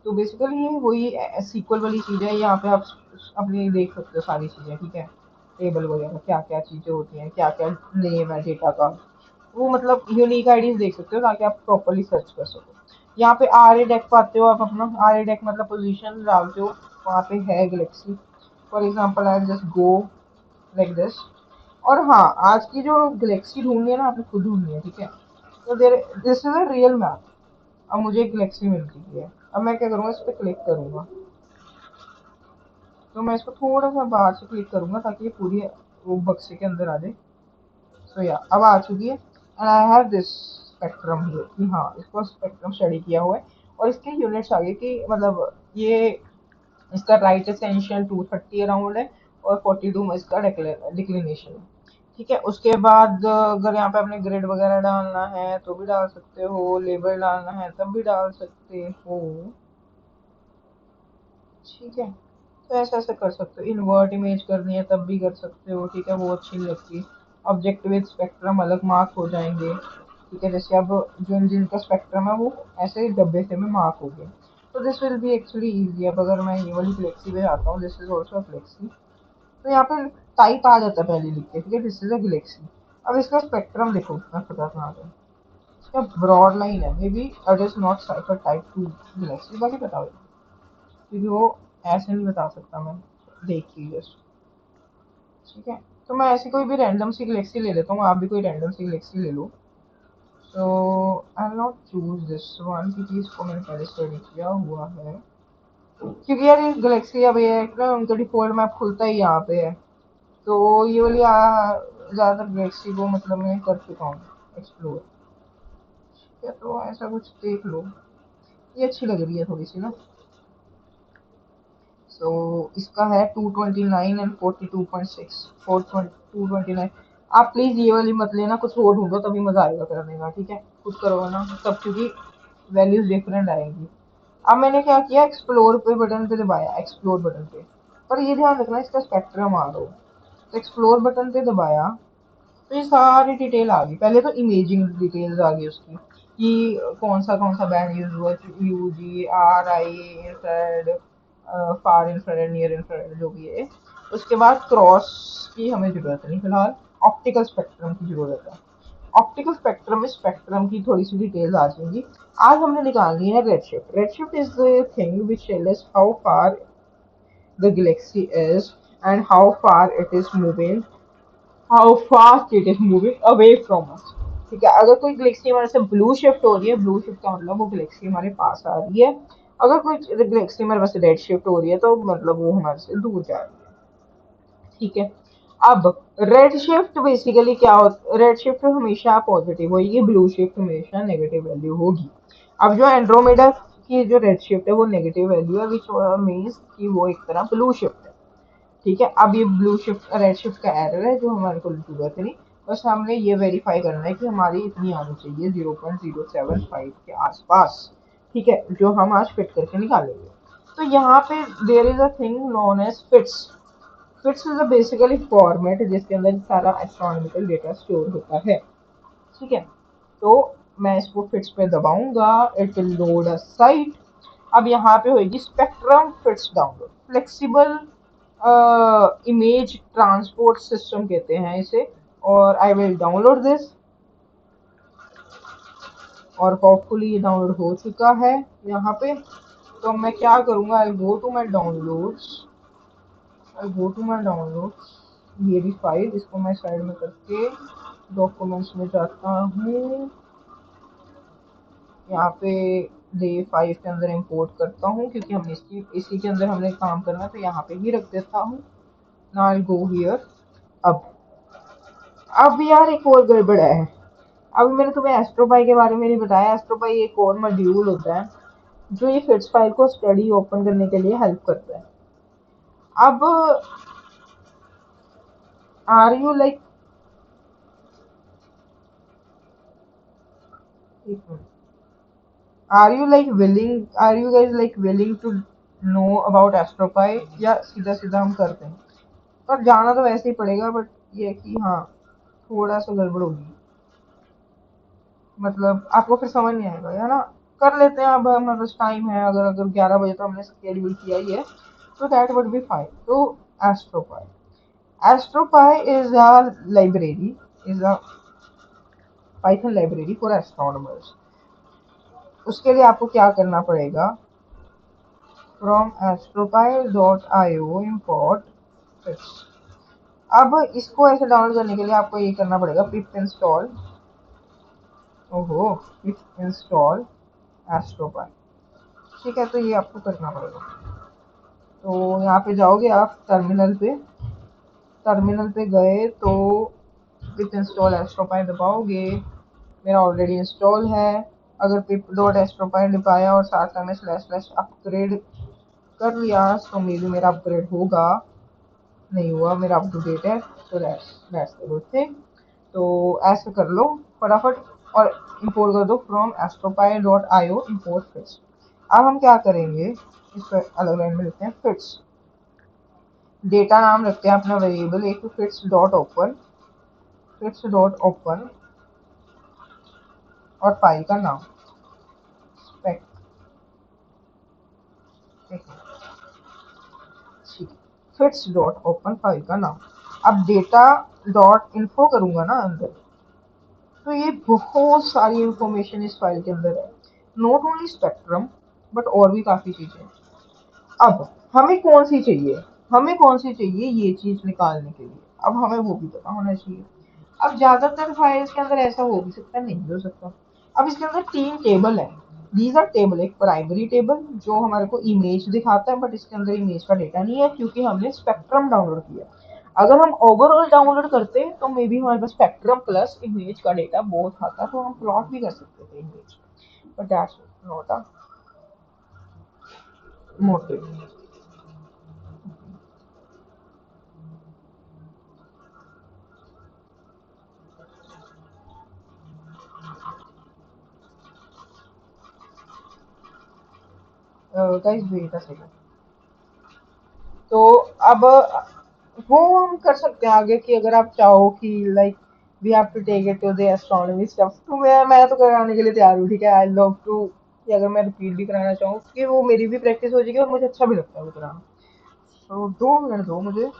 तो बेसिकली ये वही सीक्वल वाली चीज़ है, यहाँ पे आप अपनी देख सकते हो सारी चीज़ें, ठीक है। टेबल वगैरह क्या क्या चीज़ें होती हैं, क्या क्या नेम है डेटा का, वो मतलब यूनिक आईडीज देख सकते हो ताकि आप प्रॉपरली सर्च कर सको। यहाँ पे आर ए डेक पाते हो आप, अपना आर ए डेक मतलब पोजीशन डालते हो, वहाँ पे है Galaxy. For example I just go like this. और हाँ, आज की जो गलेक्सी ढूंढनी है ना आपने खुद ढूंढनी है, ठीक है। तो there this is a real map. अब मुझे एक गलेक्सी मिल चुकी है, अब मैं क्या करूँगा, इस पर क्लिक करूँगा। तो मैं इसको थोड़ा सा बाहर से क्लिक करूँगा ताकि ये पूरी वो बक्से के अंदर आ जाए। सो या अब आ चुकी है, and I have this spectrum here कि हाँ इसको स्पेक्ट्रम स्टडी किया हुआ है। और इसके यूनिट्स आगे कि मतलब ये इसका राइट एसेंशियल 230 अराउंड है और 42 में इसका डिक्लिनेशन है, ठीक है। उसके बाद अगर यहाँ पे अपने ग्रिड वगैरह डालना है तो भी डाल सकते हो, लेबल डालना है तब भी डाल सकते हो, ठीक है। तो ऐसे ऐसे कर सकते हो, इन्वर्ट इमेज करनी है तब भी कर सकते हो, ठीक है, वो अच्छी नहीं लगती। ऑब्जेक्ट विद स्पेक्ट्रम अलग मार्क हो जाएंगे, ठीक है। जैसे अब जो जिनका स्पेक्ट्रम है वो ऐसे डब्बे से में मार्क हो गए। तो this will be actually easy. अब अगर मैं ये वाली फ्लेक्सी पे आता हूँ, दिस इज ऑल्सो फ्लेक्सी, तो यहाँ पे टाइप आ जाता है पहले लिख के, ठीक है, दिस इज अ गैलेक्सी। अब इसका स्पेक्ट्रम देखो कितना खतरनाक है, इसका ब्रॉड लाइन है, may be it is not cipher type two Galaxy, बाकी बताओ, क्योंकि वो ऐसे नहीं बता सकता मैं देख के जस्ट, ठीक है। तो मैं ऐसी कोई भी रैंडम सी गैलेक्सी ले लेता हूँ, आप भी कोई रैंडम सी गैलेक्सी ले लो। So I will not choose this one क्योंकि इसको मैंने पहले स्टडी किया हुआ है, क्योंकि यार ये गैलेक्सी अब ये है ना उनका डिफॉल्ट मैप खुलता ही यहाँ पे है। तो ये वाली ज़्यादातर गैलेक्सी को मतलब मैं कर चुका हूँ एक्सप्लोर, ठीक है। तो ऐसा कुछ देख लो, ये अच्छी लग रही है थोड़ी सी ना। सो इसका है 229 एंड 42.6, 229। आप प्लीज़ ये वाली मत लेना, कुछ और ढूंढो तभी मज़ा आएगा करने का, ठीक है। खुद करोगे ना तब, क्योंकि वैल्यूज डिफरेंट आएंगी। अब मैंने क्या किया, एक्सप्लोर पे बटन पे दबाया, एक्सप्लोर बटन पे, पर ये ध्यान रखना इसका स्पेक्ट्रम आ रहा हो। तो एक्सप्लोर बटन पे दबाया तो ये सारी डिटेल आ गई। पहले तो इमेजिंग डिटेल्स आ गई उसकी कि कौन सा बैंड यूज हुआ, U G R I infrared, far infrared, near infrared, जो भी है। उसके बाद क्रॉस की हमें जरूरत नहीं फिलहाल, ऑप्टिकल स्पेक्ट्रम की जरूरत है। ऑप्टिकल स्पेक्ट्रम में स्पेक्ट्रम की थोड़ी सी डिटेल्स आ जाएंगी। आज हमने निकालनी है redshift. Redshift is the thing which tells us how far the Galaxy is and how fast it is moving away from us, ठीक है। अगर कोई गैलेक्सी हमारे से ब्लू शिफ्ट हो रही है, ब्लू शिफ्ट का मतलब वो गैलेक्सी हमारे पास आ रही है। अगर कोई गैलेक्सी हमारे पास रेड शिफ्ट हो रही है तो मतलब वो हमारे से दूर जा रही है, ठीक है। अब रेड शिफ्ट बेसिकली क्या होता, रेड शिफ्ट हमेशा पॉजिटिव होगी, ब्लू शिफ्ट हमेशा नेगेटिव वैल्यू होगी। अब जो एंड्रोमेडा की जो रेड शिफ्ट है वो नेगेटिव वैल्यू है, विच मीन्स कि वो एक तरह ब्लू शिफ्ट है। ठीक है, अब ये ब्लू शिफ्ट रेड शिफ्ट का एरर है जो हमारे को जरूरत नहीं, बस हमने ये वेरीफाई करना है कि हमारी इतनी आनी चाहिए 0.075 के आसपास। ठीक है, जो हम आज फिट करके निकालेंगे। तो यहाँ पे there is a thing known as FITS. FITS is a basically format जिसके अंदर सारा एस्ट्रोनॉमिकल डेटा स्टोर होता है। ठीक है, तो मैं इसको फिट्स पे दबाऊंगा, it will load a site. अब यहाँ पे होगी spectrum FITS download, flexible image transport system कहते हैं इसे। और आई विल डाउनलोड दिस, और होपफुली ये डाउनलोड हो चुका है यहाँ पे। तो मैं क्या करूँगा, I go to my downloads, I go to my downloads, ये भी फाइल, इसको मैं साइड में करके डॉक्यूमेंट्स में जाता हूँ, यहाँ पे डे 5 के अंदर इंपोर्ट करता हूँ क्योंकि हम इसी के अंदर हमने काम करना है, तो यहाँ पे ही रख देता हूँ। Now I go here. अब अब यार एक और गड़बड़ है। अब मैंने तुम्हें एस्ट्रोपाई के बारे में नहीं बताया, एस्ट्रोपाई एक और मॉड्यूल होता है जो ये फिट्स फाइल को स्टडी ओपन करने के लिए हेल्प करता है। अब are you like, are you guys like willing to know about Astropy, या सीधा सीधा हम करते हैं? पर जाना तो वैसे ही पड़ेगा, बट ये कि हाँ थोड़ा सा गड़बड़ होगी, मतलब आपको फिर समझ नहीं आएगा, है ना। कर लेते हैं, अब हमारे पास टाइम है, अगर अगर 11 बजे तो हमने शेड्यूल किया ही है, तो दैट वुड बी फाइन। तो Astropy, Astropy is a library, is a Python library for astronomers. उसके लिए आपको क्या करना पड़ेगा, फ्रॉम astropy.io import फिट्स। अब इसको ऐसे डाउनलोड करने के लिए आपको ये करना पड़ेगा, पिप इंस्टॉल, ओहो, पिप इंस्टॉल एस्ट्रोपाई। ठीक है, तो ये आपको करना पड़ेगा। तो यहाँ पे जाओगे आप टर्मिनल पे, टर्मिनल पे गए तो पिप इंस्टॉल एस्ट्रोपाई दबाओगे, मेरा ऑलरेडी इंस्टॉल है। अगर पिप डॉट एस्ट्रोपाई दबाया और साथ में स्लैश स्लैश अपग्रेड कर लिया तो मे बी मेरा अपग्रेड होगा, नहीं हुआ, मेरा अप टू डेट है, तो दैट्स द गुड थिंग। तो ऐसे कर लो फटाफट, और इंपोर्ट कर दो from Astropy dot I O import FITS. अब हम क्या करेंगे, इस पर अलग लाइन में लिखते हैं फिट्स, डेटा नाम रखते हैं अपना वेरिएबल एक, FITS dot open, FITS dot open, और फाइल का नाम spec, FITS dot open file का नाम। अब डेटा डॉट इन्फो करूंगा ना अंदर, तो ये बहुत सारी इंफॉर्मेशन इस फाइल के अंदर है, नॉट ओनली स्पेक्ट्रम बट और भी काफी चीजें। अब हमें कौन सी चाहिए, हमें कौन सी चाहिए ये चीज निकालने के लिए, अब हमें वो भी पता होना चाहिए। अब ज्यादातर फाइल्स के अंदर ऐसा हो भी सकता है, नहीं भी हो सकता। अब इसके अंदर 3 टेबल है, दीज आर टेबल, एक प्राइमरी टेबल जो हमारे को इमेज दिखाता है, बट इसके अंदर इमेज का डेटा नहीं है क्योंकि हमने स्पेक्ट्रम डाउनलोड किया। अगर हम ओवरऑल डाउनलोड करते तो मे बी हमारे पास स्पेक्ट्रम प्लस इमेज का डेटा बहुत आता, तो हम प्लॉट भी कर सकते थे image, but that's not a motive. Guys wait a second. तो अब वो हम कर सकते हैं आगे कि अगर आप चाहो कि like we have to take it to the astronomy stuff, तो मैं तो कराने के लिए तैयार हूँ, ठीक है। आई लव टू कि अगर मैं रिपीट भी कराना चाहूँ कि वो मेरी भी प्रैक्टिस हो जाएगी और मुझे अच्छा भी लगता है वो कराना। तो 2 मिनट दो मुझे।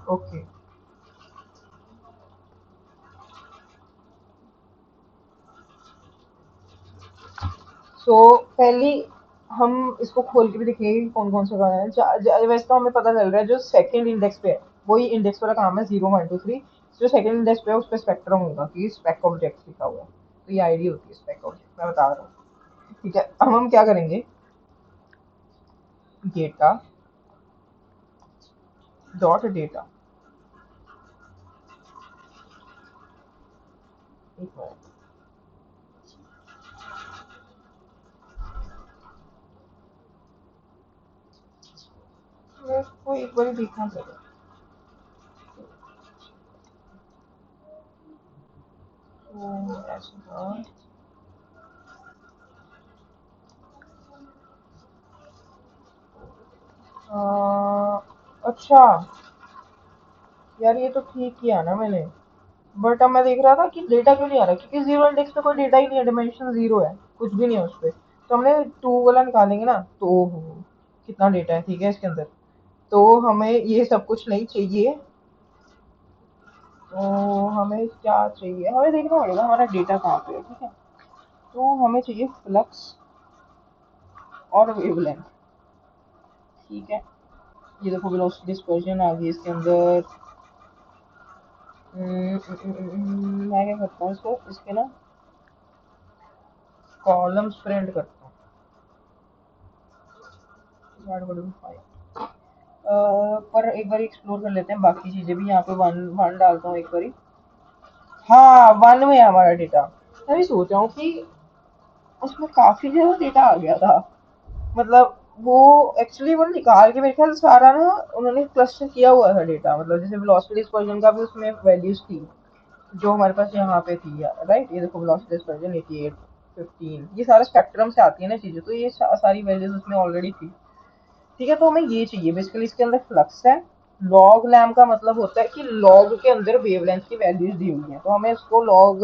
ओके। सो पहली हम इसको खोल के भी देखेंगे कि कौन कौन सा गाना है। वैसे तो हमें पता चल रहा है जो सेकंड इंडेक्स पे है वही इंडेक्स वाला काम है, 0 1 2 3। जो सेकंड इंडेक्स पे है उस पर स्पेक्ट्रम होगा क्योंकि स्पेक ऑब्जेक्ट लिखा हुआ है, तो ये आईडी होती है स्पेक ऑब्जेक्ट, मैं बता रहा हूँ। ठीक है, अब हम क्या करेंगे, डेटा डॉट डेटा, एक मिनट, मेरे को एक बार देखना पड़ेगा। तो ऐसा अच्छा यार, ये तो ठीक किया ना मैंने, बट अब मैं देख रहा था कि डेटा क्यों नहीं आ रहा, क्योंकि 0 इंडेक्स पे कोई डेटा ही नहीं है, डिमेंशन 0 है, कुछ भी नहीं है उस पर। तो हमने 2 वाला निकालेंगे ना, तो ओहो, कितना डेटा है ठीक है इसके अंदर। तो हमें ये सब कुछ नहीं चाहिए। तो हमें क्या चाहिए, हमें देखना पड़ेगा हमारा डेटा कहाँ पे है, ठीक है। तो हमें चाहिए फ्लक्स और वेवलेंथ, ठीक है। ये देखो वेलोसिटी डिस्पर्जन आ गई इसके अंदर। मैं क्या करता हूँ, इसको इसके ना कॉलम्स प्रिंट करता हूँ। पर एक बार एक्सप्लोर कर लेते हैं बाकी चीजें भी, यहाँ पे वन वन डालता हूँ एक बारी। हाँ, वन में है हमारा डेटा। मैं भी सोच रहा हूँ कि उसमें काफी ज्यादा डेटा आ गया था, मतलब वो एक्चुअली वो निकाल के मेरे ख्याल सारा ना उन्होंने क्लस्टर किया हुआ था डेटा, मतलब जैसे वेलोसिटी डिस्पर्जन का भी उसमें वैल्यूज थी जो हमारे पास यहाँ पे थी, राइट। ये देखो वेलोसिटी डिस्पर्जन 88 15, ये सारा स्पेक्ट्रम से आती है ना चीजें, तो ये सारी वैल्यूज उसमें ऑलरेडी थी। ठीक है, तो हमें ये चाहिए बेसिकली, इसके अंदर फ्लक्स है। लॉग लैम का मतलब होता है कि लॉग के अंदर वेवलेंथ की वैल्यूज दी हुई है, तो हमें उसको लॉग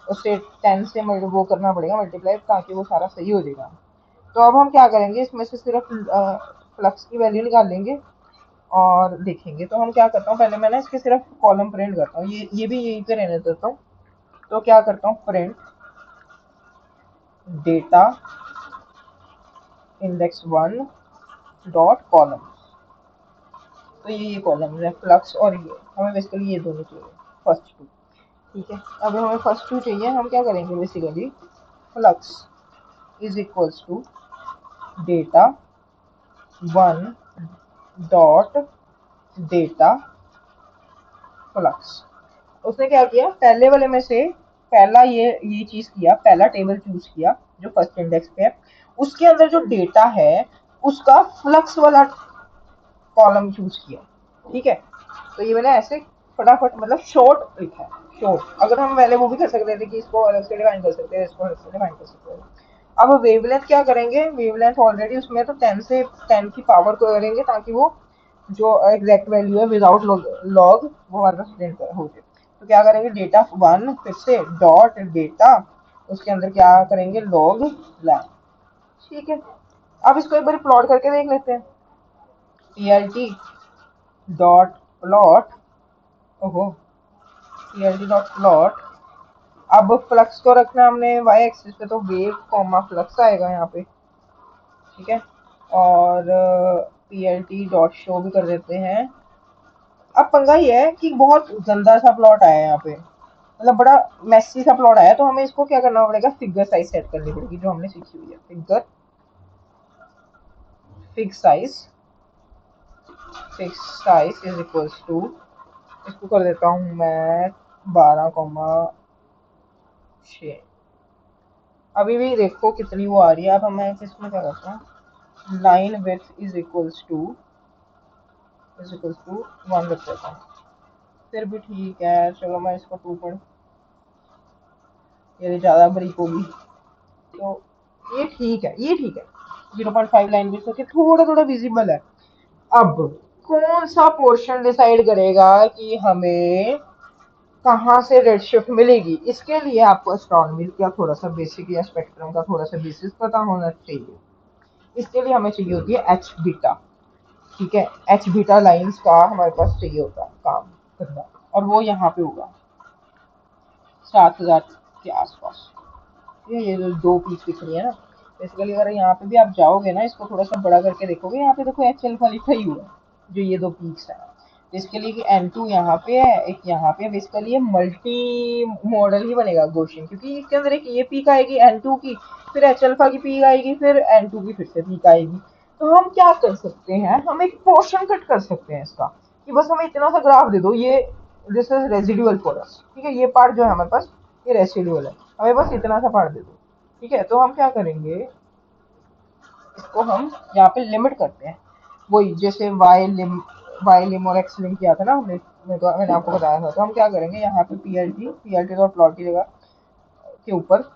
उससे 10 से वो करना पड़ेगा मल्टीप्लाई, ताकि वो सारा सही हो जाएगा। तो अब हम क्या करेंगे, इसमें से सिर्फ फ्लक्स की वैल्यू निकाल लेंगे और देखेंगे। तो हम क्या करता हूँ, पहले मैं ना इसके सिर्फ कॉलम प्रिंट करता हूँ, ये भी यहीं पे रहने देता हूँ। तो क्या करता हूँ, print data index 1 dot column. तो ये कॉलम है फ्लक्स, और ये हमें बेसिकली ये दोनों चाहिए, फर्स्ट टू। ठीक है, अब हमें फर्स्ट टू चाहिए, हम क्या करेंगे basically, flux is equals to data 1 dot data flux. उसने क्या किया, पहले वाले में से पहला ये चीज किया, पहला टेबल चूज किया जो फर्स्ट इंडेक्स पे है, उसके अंदर जो डेटा है उसका फ्लक्स वाला कॉलम चूज किया। ठीक है, तो ये मैंने ऐसे फटाफट मतलब शॉर्ट लिखा है, शॉर्ट। अगर हम पहले वो भी कर सकते थे कि इसको अलग से डिफाइन कर सकते हैं, इसको अलग से डिफाइन कर सकते हैं। अब वेवलेंथ क्या करेंगे, वेवलेंथ ऑलरेडी उसमें तो 10 से 10 की पावर को करेंगे, ताकि वो जो एग्जैक्ट वैल्यू है विदाउट लॉग वो हमारे पास प्रिंट हो जाए। तो क्या करेंगे, डेटा 1 फिर से डॉट डेटा, उसके अंदर क्या करेंगे, लॉग लैम। ठीक है, अब इसको एक बार प्लॉट करके देख लेते हैं। पीएलटी डॉट प्लॉट, ओहो, पीएलटी डॉट प्लॉट। अब फ्लक्स को रखना हमने वाई एक्सिस पे, तो वेव कॉमा फ्लक्स आएगा यहाँ पे। ठीक है, और पीएलटी डॉट शो भी कर देते हैं। अब पंगा ये है कि बहुत गंदा सा प्लॉट आया है यहाँ पे, मतलब बड़ा मैसी सा प्लॉट आया, तो हमें इसको क्या करना पड़ेगा, फिगर साइज सेट करनी पड़ेगी जो हमने सीखी हुई है, fig size is equals to, इसको कर देता हूँ मैं 12,6। अभी भी देखो कितनी वो आ रही है। अब मैं इसमें क्या करता हूँ, line width is equals to 1 रख देता हूँ। फिर भी ठीक है, चलो मैं इसको 2 ये ज़्यादा बरीक होगी, तो ये ठीक है, ये ठीक है। 0.5 लाइन विथ होके थोड़ा थोड़ा विजिबल है। अब कौन सा पोर्शन डिसाइड करेगा कि हमें कहाँ से रेड शिफ्ट मिलेगी, इसके लिए आपको एस्ट्रोनॉमी का थोड़ा सा बेसिक या स्पेक्ट्रम का थोड़ा सा बेसिस पता होना चाहिए। इसके लिए हमें चाहिए होती है एच बीटा। ठीक है, एच बीटा लाइंस का हमारे पास चाहिए होता है। काम करना, और वो यहाँ पे होगा 7000 के आसपास। ये जो दो पीस दिख रही है ना, बेसिकली अगर यहाँ पे भी आप जाओगे ना, इसको थोड़ा सा बड़ा करके देखोगे, यहाँ पे देखो एच एल्फा लिखा ही हुआ है, जो ये दो पीक्स है। इसके लिए कि N2 यहाँ पे है, एक यहाँ पे, बेसिकली ये मल्टी मॉडल ही बनेगा गौशियन, क्योंकि इसके अंदर एक ये पीक आएगी N2 की, फिर एच एल्फा की पीक आएगी, फिर N2 की फिर से पीक आएगी। तो हम क्या कर सकते हैं, हम एक पोर्शन कट कर सकते हैं इसका, कि बस हमें इतना सा ग्राफ दे दो, ये this is residual for us, ठीक है, ये पार्ट जो है हमारे पास ये रेसिडुअल है, हमें बस इतना सा पार्ट दे दो, ठीक है। तो हम क्या करेंगे, इसको हम यहाँ पे लिमिट करते हैं, वही जैसे वाई लिम और एक्स लिम किया था ना हमने, मैंने आपको बताया था। तो हम क्या करेंगे, यहाँ पे पीएलटी और प्लॉट की जगह के ऊपर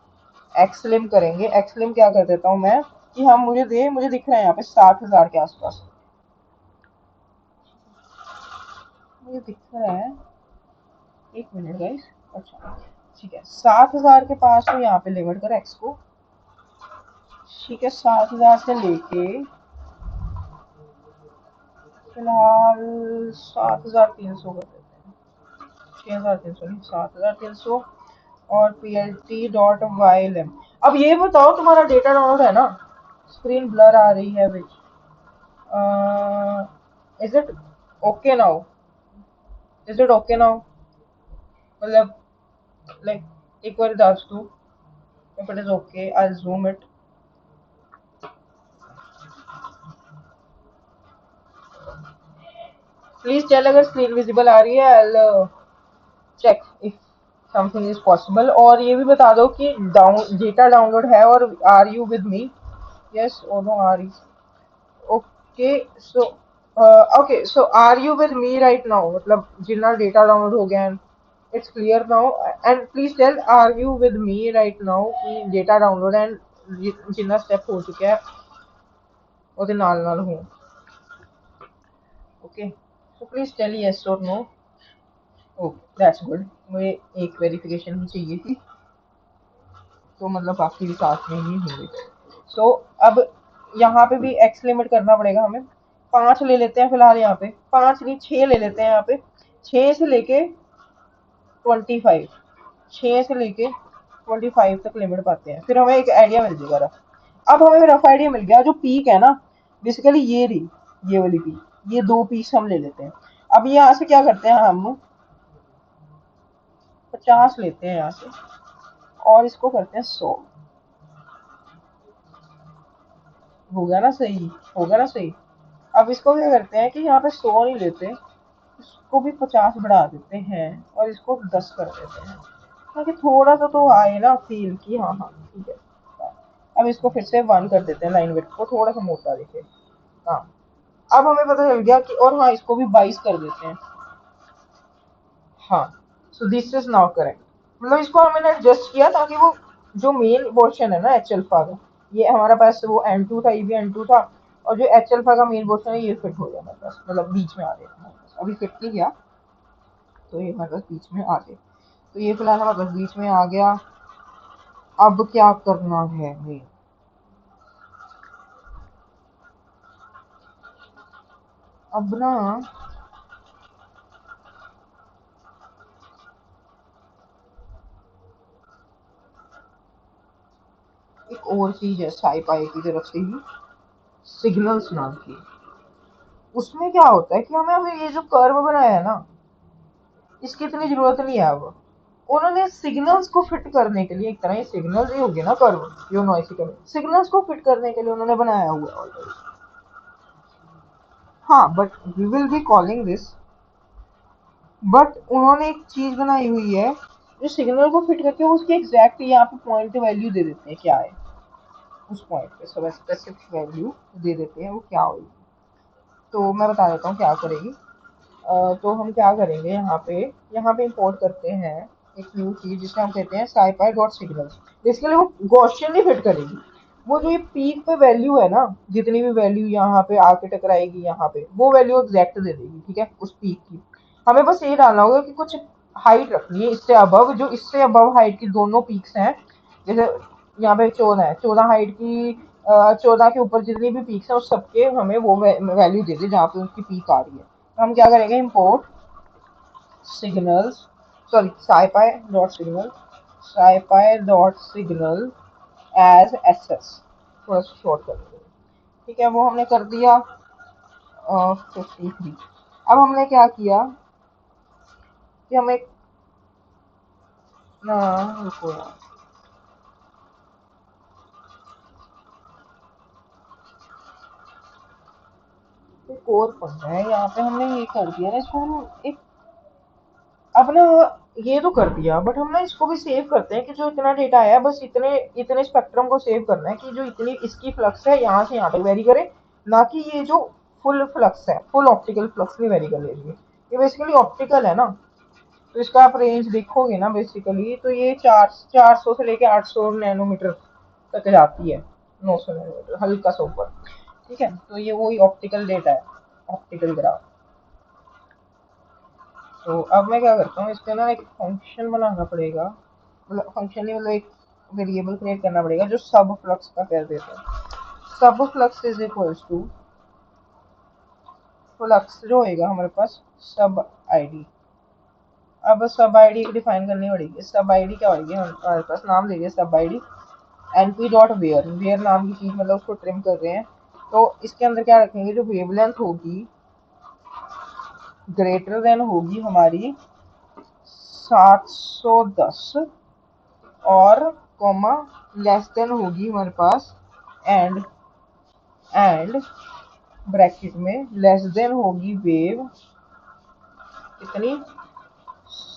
एक्स लिम करेंगे। एक्स लिम क्या कर देता हूँ मैं, कि हम मुझे दिख रहा है यहाँ पे 7000 के आसपास, मुझे दिख रहा है, एक मिनट गाइस, अच्छा ठीक है, 7000 के पास तो यहाँ पे लिमिट कर एक्स को, ठीक है। 7000 से लेके फिलहाल 7300 कर देते हैं, 6300 नहीं, 7300, और p L T dot y l m. अब ये बताओ, तुम्हारा डेटा डाउनलोड है ना, स्क्रीन ब्लर आ रही है which, is it okay now, is it okay now, मतलब लाइक एक बार दाज दो, if it is okay I'll zoom it। Please tell अगर स्क्रीन विजिबल आ रही है, I'll check if something is possible. और ये भी बता दो कि डाउन डेटा डाउनलोड है, और are you with me, yes और no, are you okay, so okay, so are you with me right now, मतलब जितना डेटा डाउनलोड हो गया है, it's clear now. And please tell are you with me right now कि data download and जितना step हो चुका है ਉਹਦੇ ਨਾਲ हो, okay. So please tell yes और नो। ओके दैट्स गुड, मुझे एक वेरिफिकेशन भी चाहिए थी, तो मतलब बाकी भी साथ में ही होंगे। सो अब यहाँ पे भी एक्स लिमिट करना पड़ेगा हमें, 5 ले लेते हैं फिलहाल, यहाँ पे 5 नहीं 6 ले लेते हैं, यहाँ पे 6 से लेके 25, 6 से लेके 25 तक लिमिट पाते हैं, फिर हमें एक आइडिया मिल जाएगा रफ। अब हमें रफ आइडिया मिल गया, जो पीक है ना, बेसिकली ये रही, ये वाली पीक, ये दो पीस हम ले लेते हैं। अब यहाँ से क्या करते हैं, हम 50 लेते हैं यहाँ से, और इसको करते हैं 100, हो गया ना सही, होगा ना सही। अब इसको क्या करते हैं कि यहाँ पे 100 नहीं लेते, इसको भी 50 बढ़ा देते हैं, और इसको 10 कर देते हैं, ताकि थोड़ा सा तो आए ना फील कि हाँ हाँ ठीक है। अब इसको फिर से 1 कर देते हैं, लाइन वेट को थोड़ा सा मोटा दिखे। हाँ, अब हमें पता चल गया कि, और हाँ इसको भी 22 कर देते हैं। हाँ, सो दिस इज नाउ करेक्ट, मतलब इसको हमने एडजस्ट किया ताकि वो जो मेन पोर्शन है ना एच एल्फा का, ये हमारा पास वो N2 था, ये भी N2 था, और जो एच एल्फा का मेन पोर्शन है ये फिट हो गया हमारे पास, मतलब बीच में आ गया, अभी फिट नहीं किया, तो ये हमारे पास बीच में आ गया, तो ये फिलहाल हमारे पास बीच में आ गया। अब क्या करना है हमें, अब ना एक और चीज है साईपाई की तरफ से ही, सिग्नल्स नाम की। उसमें क्या होता है कि हमें हमें ये जो कर्व बनाया है ना, इसकी इतनी जरूरत नहीं है अब, उन्होंने सिग्नल्स को फिट करने के लिए, एक तरह ये सिग्नल्स ही होगी ना कर्व, जो नॉइसी कर्व, सिग्नल्स को फिट करने के लिए उन्होंने बनाया हुआ है ऑलरेडी। हाँ but we will be calling this, but उन्होंने एक चीज बनाई हुई है, जो सिग्नल को फिट करके उसकी एग्जैक्ट यहाँ पे पॉइंट वैल्यू दे देते हैं क्या है, उस पॉइंट पे सब स्पेसिफिक वैल्यू दे देते हैं वो क्या होगी। तो मैं बता देता हूँ क्या करेगी। तो हम क्या करेंगे, यहाँ पे इंपोर्ट करते हैं एक न्यू चीज, जिसे हम कहते हैं scipy डॉट सिग्नल्स। बेसिकली वो गॉसियन ही फिट करेगी, वो जो ये पीक पे वैल्यू है ना, जितनी भी वैल्यू यहाँ पे आके टकराएगी, यहाँ पे वो वैल्यू एग्जैक्ट दे देगी, ठीक है, उस पीक की। हमें बस ये डालना होगा कि कुछ हाइट रखनी है इससे अबव, जो इससे अबव हाइट की दोनों पीक्स हैं, जैसे यहाँ पे 14 है, 14 हाइट की, 14 के ऊपर जितनी भी पीक्स है उस सबके हमें वो वैल्यू दे दे जहाँ पे उसकी पीक आ रही है। तो हम क्या करेंगे, import signals, sorry, scipy dot signal, scipy dot signal as ss, थोड़ा सा शॉर्ट कर देंगे। ठीक है, वो हमने कर दिया 53। अब हमने क्या किया कि हमें ना, रुको यार, एक और पढ़ना है यहाँ पे। हमने ये कर दिया ना, इसको हम एक, अब ना ये तो कर दिया, बट हम ना इसको भी सेव करते हैं कि जो इतना डेटा आया बस इतने इतने स्पेक्ट्रम को सेव करना है कि जो इतनी इसकी फ्लक्स है यहाँ से यहाँ तक वेरी करे, ना कि ये जो फुल फ्लक्स है, फुल ऑप्टिकल फ्लक्स में वेरी कर लेगी। ये बेसिकली ऑप्टिकल है ना, तो इसका आप रेंज देखोगे ना बेसिकली, तो ये 400 से लेके 800 नैनोमीटर तक जाती है, 900 नैनोमीटर हल्का सा ऊपर। ठीक है, तो ये वही ऑप्टिकल डेटा है, ऑप्टिकल ग्राफ। तो अब मैं क्या करता हूँ, इसका ना एक फंक्शन बनाना पड़ेगा, मतलब फंक्शन नहीं, मतलब एक वेरिएबल क्रिएट करना पड़ेगा जो सब फ्लक्स का कर देता है। Sub flux is equals to flux जो होएगा हमारे पास सब आईडी। अब सब आईडी डिफाइन करनी पड़ेगी। सब आईडी क्या होगी, हमारे पास नाम दे दिया sub ID, np dot where, where नाम की चीज, मतलब उसको ट्रिम कर रहे हैं। तो इसके अंदर क्या रखेंगे, जो वेवलेंथ होगी ग्रेटर देन होगी हमारी 710, और कॉमा लेस देन होगी हमारे पास, एंड एंड ब्रैकेट में लेस देन होगी वेव कितनी,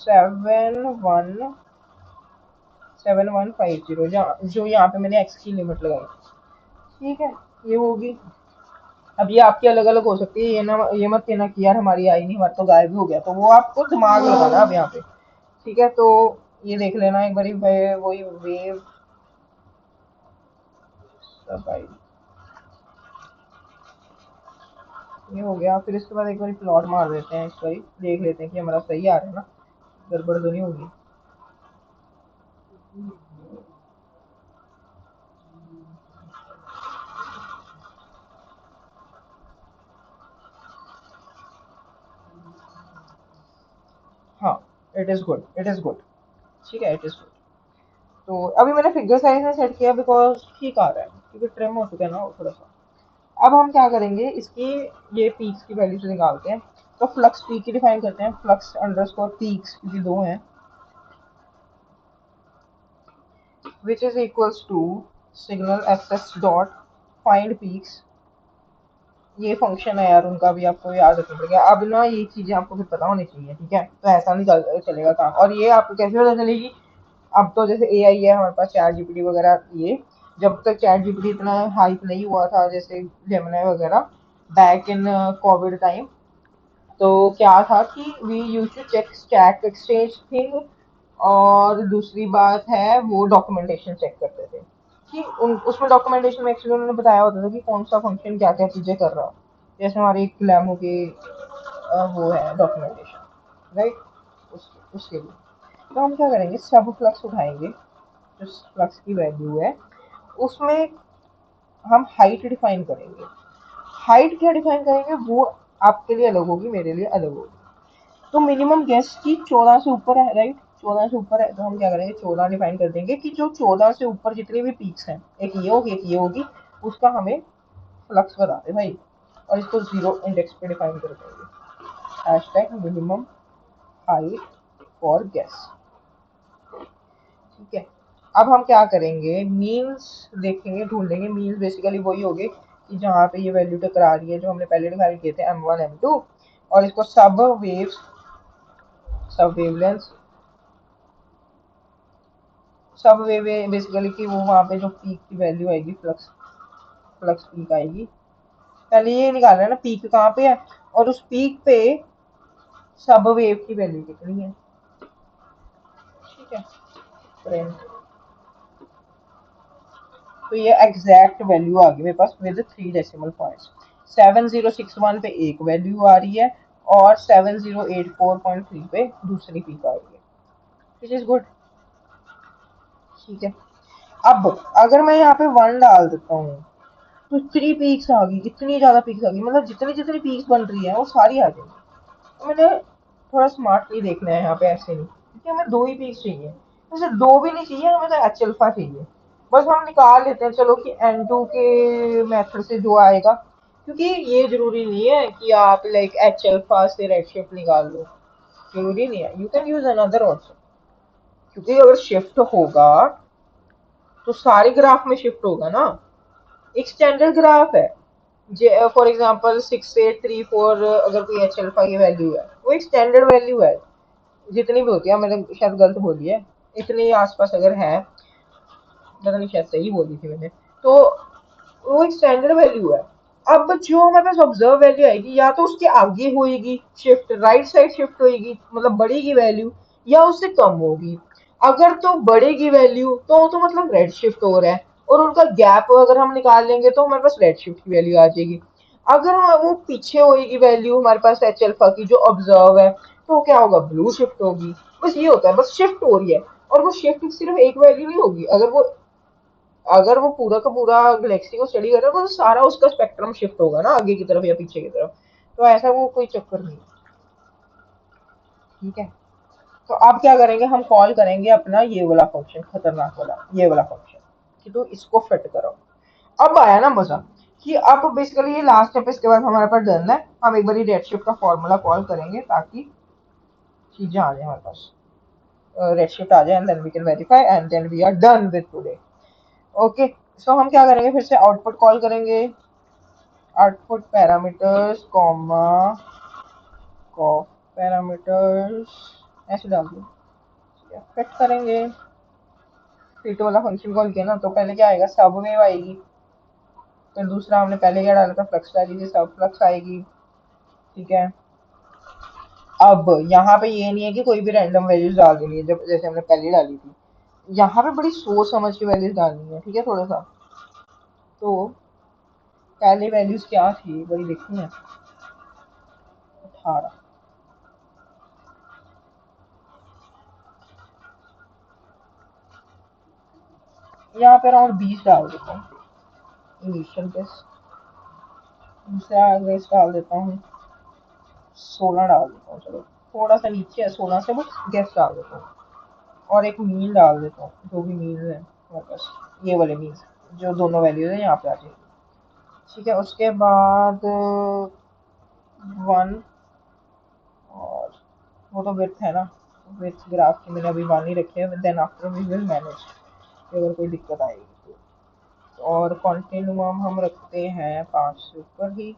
7150, जो यहाँ पे मैंने एक्स की लिमिट लगाई। ठीक है, ये होगी। अब ये आपकी अलग अलग हो सकती है, ये ना, ये मत कहना कि यार हमारी आई नहीं, हमारा तो गायब हो गया, तो वो आपको दिमाग लगाना अब यहाँ पे। ठीक है, तो ये देख लेना एक बारी, वही वेव सब आई, ये हो गया। फिर इसके बाद एक बार प्लॉट मार देते हैं, इस बार देख लेते हैं कि हमारा सही आ रहा है ना, गड़बड़ तो नहीं होगी। हाँ, it is good, it is good. ठीक है, इट इज गुड। तो अभी मैंने फिगर साइज में सेट किया बिकॉज ठीक आ रहा है, क्योंकि ट्रिम हो चुका है ना वो थोड़ा सा। अब हम क्या करेंगे, इसकी ये पीक्स की वैल्यू से निकालते हैं। तो फ्लक्स पीक की डिफाइन करते हैं, फ्लक्स अंडरस्कोर पीक्स, क्योंकि दो हैं, which is equals to signal FS dot find peaks. ये फंक्शन है यार उनका भी, आपको याद रखना पड़ेगा। अब ना ये चीजें आपको फिर पता होनी चाहिए, ठीक है, तो ऐसा नहीं चलेगा काम। और ये आपको कैसे पता चलेगी, अब तो जैसे एआई है हमारे पास, चैट जीपीटी वगैरह, ये जब तक चैट जीपीटी इतना हाइप नहीं हुआ था, जैसे जेमिनी वगैरह, बैक इन कोविड टाइम, तो क्या था कि we use to check stack exchange thing, और दूसरी बात है वो डॉक्यूमेंटेशन चेक करते थे कि उसमें डॉक्यूमेंटेशन में एक्चुअली उन्होंने बताया होता था कि कौन सा फंक्शन क्या क्या चीजें कर रहा हो। जैसे हमारे एक लैमो के वो है डॉक्यूमेंटेशन, राइट, उसके लिए। तो हम क्या करेंगे, सब फ्लक्स उठाएंगे, जो फ्लक्स की वैल्यू है उसमें हम हाइट डिफाइन करेंगे। हाइट क्या डिफाइन करेंगे, वो आपके लिए अलग होगी, मेरे लिए अलग होगी। तो मिनिमम गैस की 14 से ऊपर है, राइट, 14 से ऊपर है, तो हम क्या करेंगे, 14 डिफाइन कर देंगे कि जो 14 से ऊपर जितनी भी पीक्स हैं, एक ये होगी एक ये होगी, उसका हमें फ्लक्स बता दे भाई, और इसको जीरो इंडेक्स पे डिफाइन कर देंगे, hashtag minimum height for gas. ठीक है, अब हम क्या करेंगे, मीन्स देखेंगे, ढूंढेंगे। मीन्स बेसिकली वही होगे कि जहाँ पे ये वैल्यू टकरा रही है, जो हमने पहले डिफाइन किए थे m1 m2, और इसको सब वेवलेंथ, सब वेव बेसिकली कि वो वहाँ पे जो पीक की वैल्यू आएगी, फ्लक्स फ्लक्स पीक आएगी। पहले ये निकालना है ना पीक कहाँ पे है, और उस पीक पे सब वेव की वैल्यू कितनी है। ठीक है, प्रिंट, तो ये एग्जैक्ट वैल्यू आ गई मेरे पास विद 3 डेसिमल पॉइंट्स। 7061 पे एक वैल्यू आ रही है, और 7084.3 पे दूसरी पीक आ रही है, विच इज गुड। ठीक है, अब अगर मैं यहाँ पे 1 डाल देता हूँ, तो 3 पीक्स आ गई, इतनी ज्यादा पीक्स आ गई, मतलब जितनी जितनी पीक्स बन रही है वो सारी आ जाएंगी। तो मैंने थोड़ा स्मार्टली देखना है यहाँ पे, ऐसे नहीं, क्योंकि हमें दो ही पीस चाहिए। वैसे दो भी नहीं चाहिए, हमें तो एच अल्फा चाहिए। बस हम निकाल लेते हैं चलो कि N2 के मेथड से जो आएगा, क्योंकि ये जरूरी नहीं है कि आप लाइक एच अल्फा से रेड शिफ्ट निकाल लो, जरूरी नहीं है, you can use another also. क्योंकि अगर शिफ्ट होगा तो सारे ग्राफ में शिफ्ट होगा ना। एक स्टैंडर्ड ग्राफ है, फॉर एग्जांपल 6834, अगर कोई एच अल्फा की वैल्यू है, वो एक स्टैंडर्ड वैल्यू है, जितनी भी होती है, मैंने शायद गलत बोली है, इतने आसपास अगर है, पता नहीं शायद सही बोली थी मैंने, तो वो एक स्टैंडर्ड वैल्यू है। अब जो हमारे पास ऑब्जर्व वैल्यू आएगी, या तो उसके आगे होएगी शिफ्ट, राइट साइड शिफ्ट होएगी, मतलब बढ़ेगी वैल्यू, या उससे कम होगी। अगर तो बढ़ेगी वैल्यू तो मतलब रेड शिफ्ट हो रहा है, और उनका गैप अगर हम निकाल लेंगे तो हमारे पास रेड शिफ्ट की वैल्यू आ जाएगी। अगर वो पीछे होएगी वैल्यू हमारे पास एच अल्फा की जो ऑब्जर्व है, तो क्या होगा, ब्लू शिफ्ट होगी। बस ये होता है, बस शिफ्ट हो रही है। और वो शिफ्ट सिर्फ एक वैल्यू नहीं होगी, अगर वो पूरा का पूरा गैलेक्सी को स्टडी कर रहा है तो सारा उसका स्पेक्ट्रम शिफ्ट होगा ना, आगे की तरफ या पीछे की तरफ। तो ऐसा वो कोई चक्कर नहीं। ठीक है, तो अब क्या करेंगे, हम कॉल करेंगे अपना ये वाला फंक्शन, खतरनाक वाला, ये वाला फंक्शन, कि तो इसको फिट करो। अब आया ना मजा, कि अब बेसिकली ये लास्ट स्टेप, इसके बाद हमारे पास डन है। हम एक बार रेड शिफ्ट का फॉर्मूला कॉल करेंगे ताकि चीजें आ जाए हमारे पास, रेड शिफ्ट आ जाए, and then we can verify, and then we are done with today. Okay, so हम क्या करेंगे, फिर से आउटपुट कॉल करेंगे, आउटपुट पैरामीटर्स कॉमा कॉफ पैरामीटर्स, ऐसे डाल दो, फिट करेंगे। फिट वाला फंक्शन कॉल किया ना, तो पहले क्या आएगा, सब वेव आएगी। फिर दूसरा हमने पहले क्या डाला था, फ्लक्स डाली थी, सब फ्लक्स आएगी। ठीक है, अब यहाँ पे ये नहीं है कि कोई भी रैंडम वैल्यूज डाल देनी है, जब जैसे हमने पहले डाली थी। यहाँ पे बड़ी सोच समझ के वैल्यूज डालनी है, ठीक है, थोड़ा सा। तो पहले वैल्यूज क्या थी, बड़ी देखनी है, 18, यहाँ पे अराउंड 20 डाल देता हूँ इनिशियल केस। दूसरा रेस डाल देता हूँ, 16 डाल देता हूँ, चलो थोड़ा सा नीचे है 16 से, बस गेस डाल देता हूँ। और एक मीन डाल देता हूँ, जो भी मीन है हमारे पास, ये वाले मीन, जो दोनों वैल्यूज है यहाँ पे आ जाएगी। ठीक है, उसके बाद 1, और वो तो विथ है ना, विथ ग्राफ की मैंने अभी 1 ही रखे है, then after we will manage, अगर कोई दिक्कत आएगी तो। और कॉन्टिन्यूम हम रखते हैं 5 से ऊपर ही।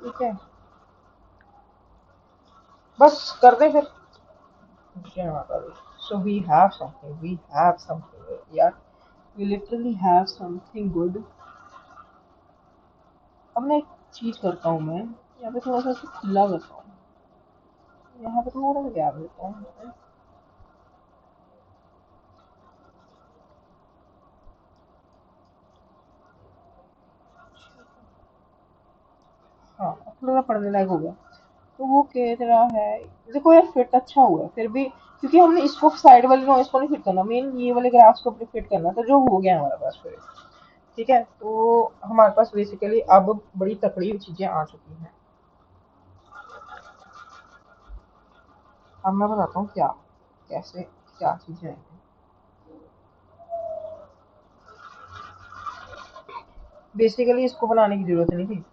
ठीक है, बस कर दे फिर। जय माता दी। So we have something. We have something. यार, we literally have something good. अब मैं एक चीज करता हूँ, मैं यहाँ पे थोड़ा सा इसे खुला करता हूँ, यहाँ पे थोड़ा सा गैप देता हूँ। हाँ, अब थोड़ा सा पढ़ने लायक हो गया। तो वो कह रहा है, देखो यार फिट अच्छा हुआ है फिर भी, क्योंकि हमने इसको साइड वाले नॉइस को नहीं फिट करना, मेन ये वाले ग्राफ्स को अपने फिट करना, तो जो हो गया हमारे पास फिर। ठीक है, तो हमारे पास बेसिकली अब बड़ी तकड़ी चीजें आ चुकी हैं। अब मैं बताता हूँ क्या, कैसे, क्या चीजें हैं। बेसिकली इसको बनाने की जरूरत नहीं थी,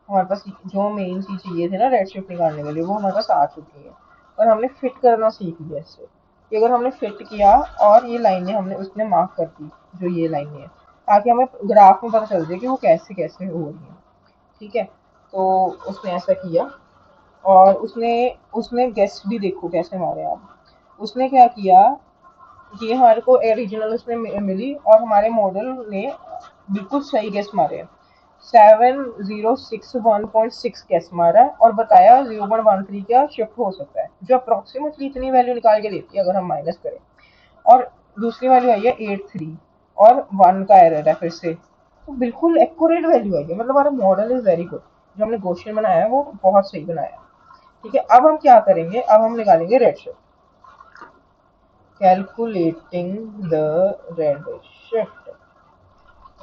हमारे पास जो मेन चीज चाहिए थी ना रेड शिफ्ट निकालने के लिए, वो हमारे पास आ चुकी है। और हमने फिट करना सीख लिया इससे, कि अगर हमने फिट किया और ये लाइनें हमने उसने मार्क कर दी, जो ये लाइनें हैं, ताकि हमें ग्राफ में पता चल जाए कि वो कैसे कैसे हो रही है। ठीक है, तो उसने ऐसा किया, और उसने उसने गेस्ट भी देखो कैसे मारे आप। उसने क्या किया, ये हमारे को ओरिजिनल उसमें मिली, और हमारे मॉडल ने बिल्कुल सही गेस मारे, 7061.6 गेस मारा, और बताया 0.13 क्या शिफ्ट हो सकता है, जो अप्रोक्सीमेटली इतनी वैल्यू निकाल के देती है अगर हम माइनस करें। और दूसरी वैल्यू आई है 83, और 1 का एरर है फिर से, तो बिल्कुल एक्यूरेट वैल्यू आई है, मतलब हमारा मॉडल इज वेरी गुड। जो हमने क्वेश्चन बनाया है वो बहुत सही बनाया है। ठीक है, अब हम क्या करेंगे, अब हम निकालेंगे red shift, calculating the red shift,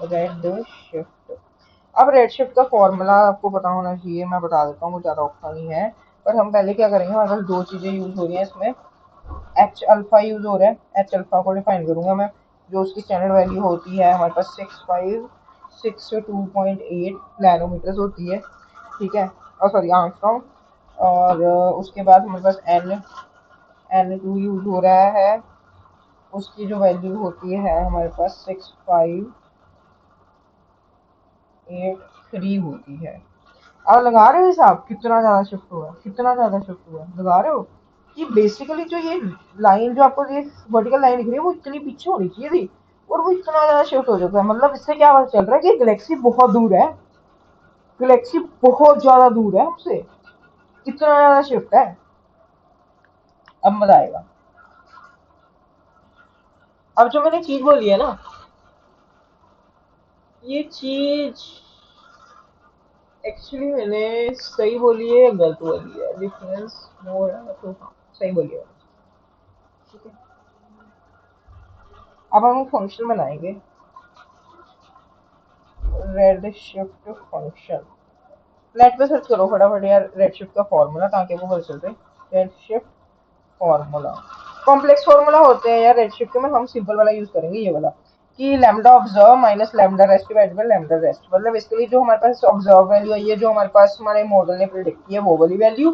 red shift. अब रेड शिफ्ट का फॉर्मूला आपको पता होना चाहिए, मैं बता देता हूँ, वो ज़्यादा औखा नहीं है। पर हम पहले क्या करेंगे, हमारे पास दो चीज़ें यूज़ हो रही हैं इसमें। एच अल्फा यूज़ हो रहा है, एच अल्फा को डिफाइन करूँगा मैं, जो उसकी स्टैंडर्ड वैल्यू होती है हमारे पास 6.2.8 नैनोमीटर्स होती है, ठीक है, और सॉरी आर्मस्ट्रॉन्ग। और उसके बाद हमारे पास एन टू यूज़ हो रहा है, उसकी जो वैल्यू होती है हमारे पास 6.583 होती है। आप लगा रहे हो हिसाब कितना ज़्यादा शिफ्ट हुआ है, कितना ज़्यादा शिफ्ट हुआ है, लगा रहे हो कि बेसिकली जो ये लाइन, जो आपको ये वर्टिकल लाइन दिख रही है, वो इतनी पीछे होनी चाहिए थी और वो इतना ज़्यादा शिफ्ट हो चुका है। मतलब इससे क्या पता चल रहा है कि गैलेक्सी बहुत दूर है, गैलेक्सी बहुत ज़्यादा दूर है हमसे, कितना ज़्यादा शिफ्ट है। अब मजा आएगा। अब जो मैंने चीज़ बोली है ना, ये चीज़ एक्चुअली मैंने सही बोली है या गलत बोली है, डिफरेंस मोर है तो हाँ सही बोली है, ठीक है। अब हम एक फंक्शन बनाएंगे, रेड शिफ्ट फंक्शन। नेट पे सर्च करो फटाफट यार रेड शिफ्ट का फॉर्मूला, ताकि वो पता चलते। Red shift formula, complex formula होते हैं यार रेड शिफ्ट में, हम सिंपल वाला यूज करेंगे, ये वाला, कि lambda observe minus lambda rest divided by lambda rest. मतलब इसके लिए जो हमारे पास ऑब्जर्व वैल्यू है, ये जो हमारे पास हमारे मॉडल ने प्रिडिक्ट की है वो वाली वैल्यू,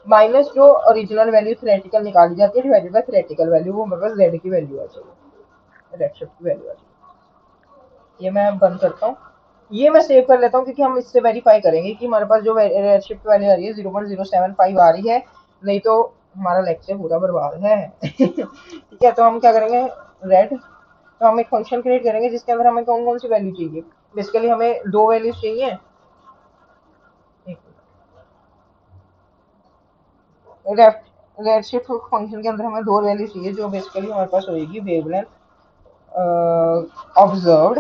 माइनस जो ओरिजिनल वैल्यू थ्योरेटिकल निकाली जाती है, डिवाइडेड बाय थ्योरेटिकल वैल्यू, वो हमारे पास जेड की वैल्यू आ जाएगी, रेड शिफ्ट की वैल्यू आ जाएगी। ये मैं बंद करता हूँ, ये मैं सेव कर लेता हूँ, क्योंकि हम इससे वेरीफाई करेंगे कि हमारे पास जो रेड शिफ्ट वैल्यू आ रही है 0.075 आ रही है, नहीं तो हमारा लेक्चर पूरा बर्बाद है। ठीक है, तो हम क्या करेंगे, रेड, तो हम एक फंक्शन क्रिएट करेंगे जिसके अंदर हमें कौन कौन सी वैल्यू चाहिए। बेसिकली हमें दो वैल्यूज चाहिए, रेड शिफ्ट फंक्शन के अंदर हमें दो वैल्यू चाहिए, जो बेसिकली हमारे पास होगी वेवलेंथ ऑब्जर्व्ड,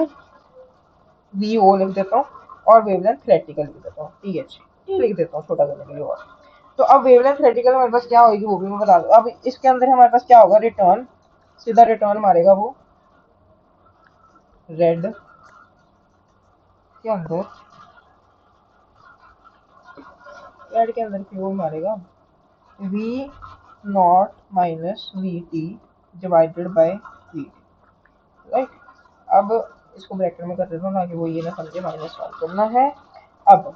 वी ओ लिख देता हूँ, और वेवलेंथ थ्योरेटिकल लिख देता हूँ, टी एच टी लिख देता हूँ छोटा करने के लिए। और तो अब वेवलेंथ थ्योरेटिकल हमारे पास क्या होगी वो भी मैं बता दूँ। अब इसके अंदर हमारे पास क्या होगा, रिटर्न, सीधा रिटर्न मारेगा वो रेड के अंदर, रेड के अंदर क्यों मारेगा, v naught minus v t divided by v t, right. अब इसको ब्रैकेट में कर देता हूँ ताकि वो ये ना समझे माइनस वन करना है। अब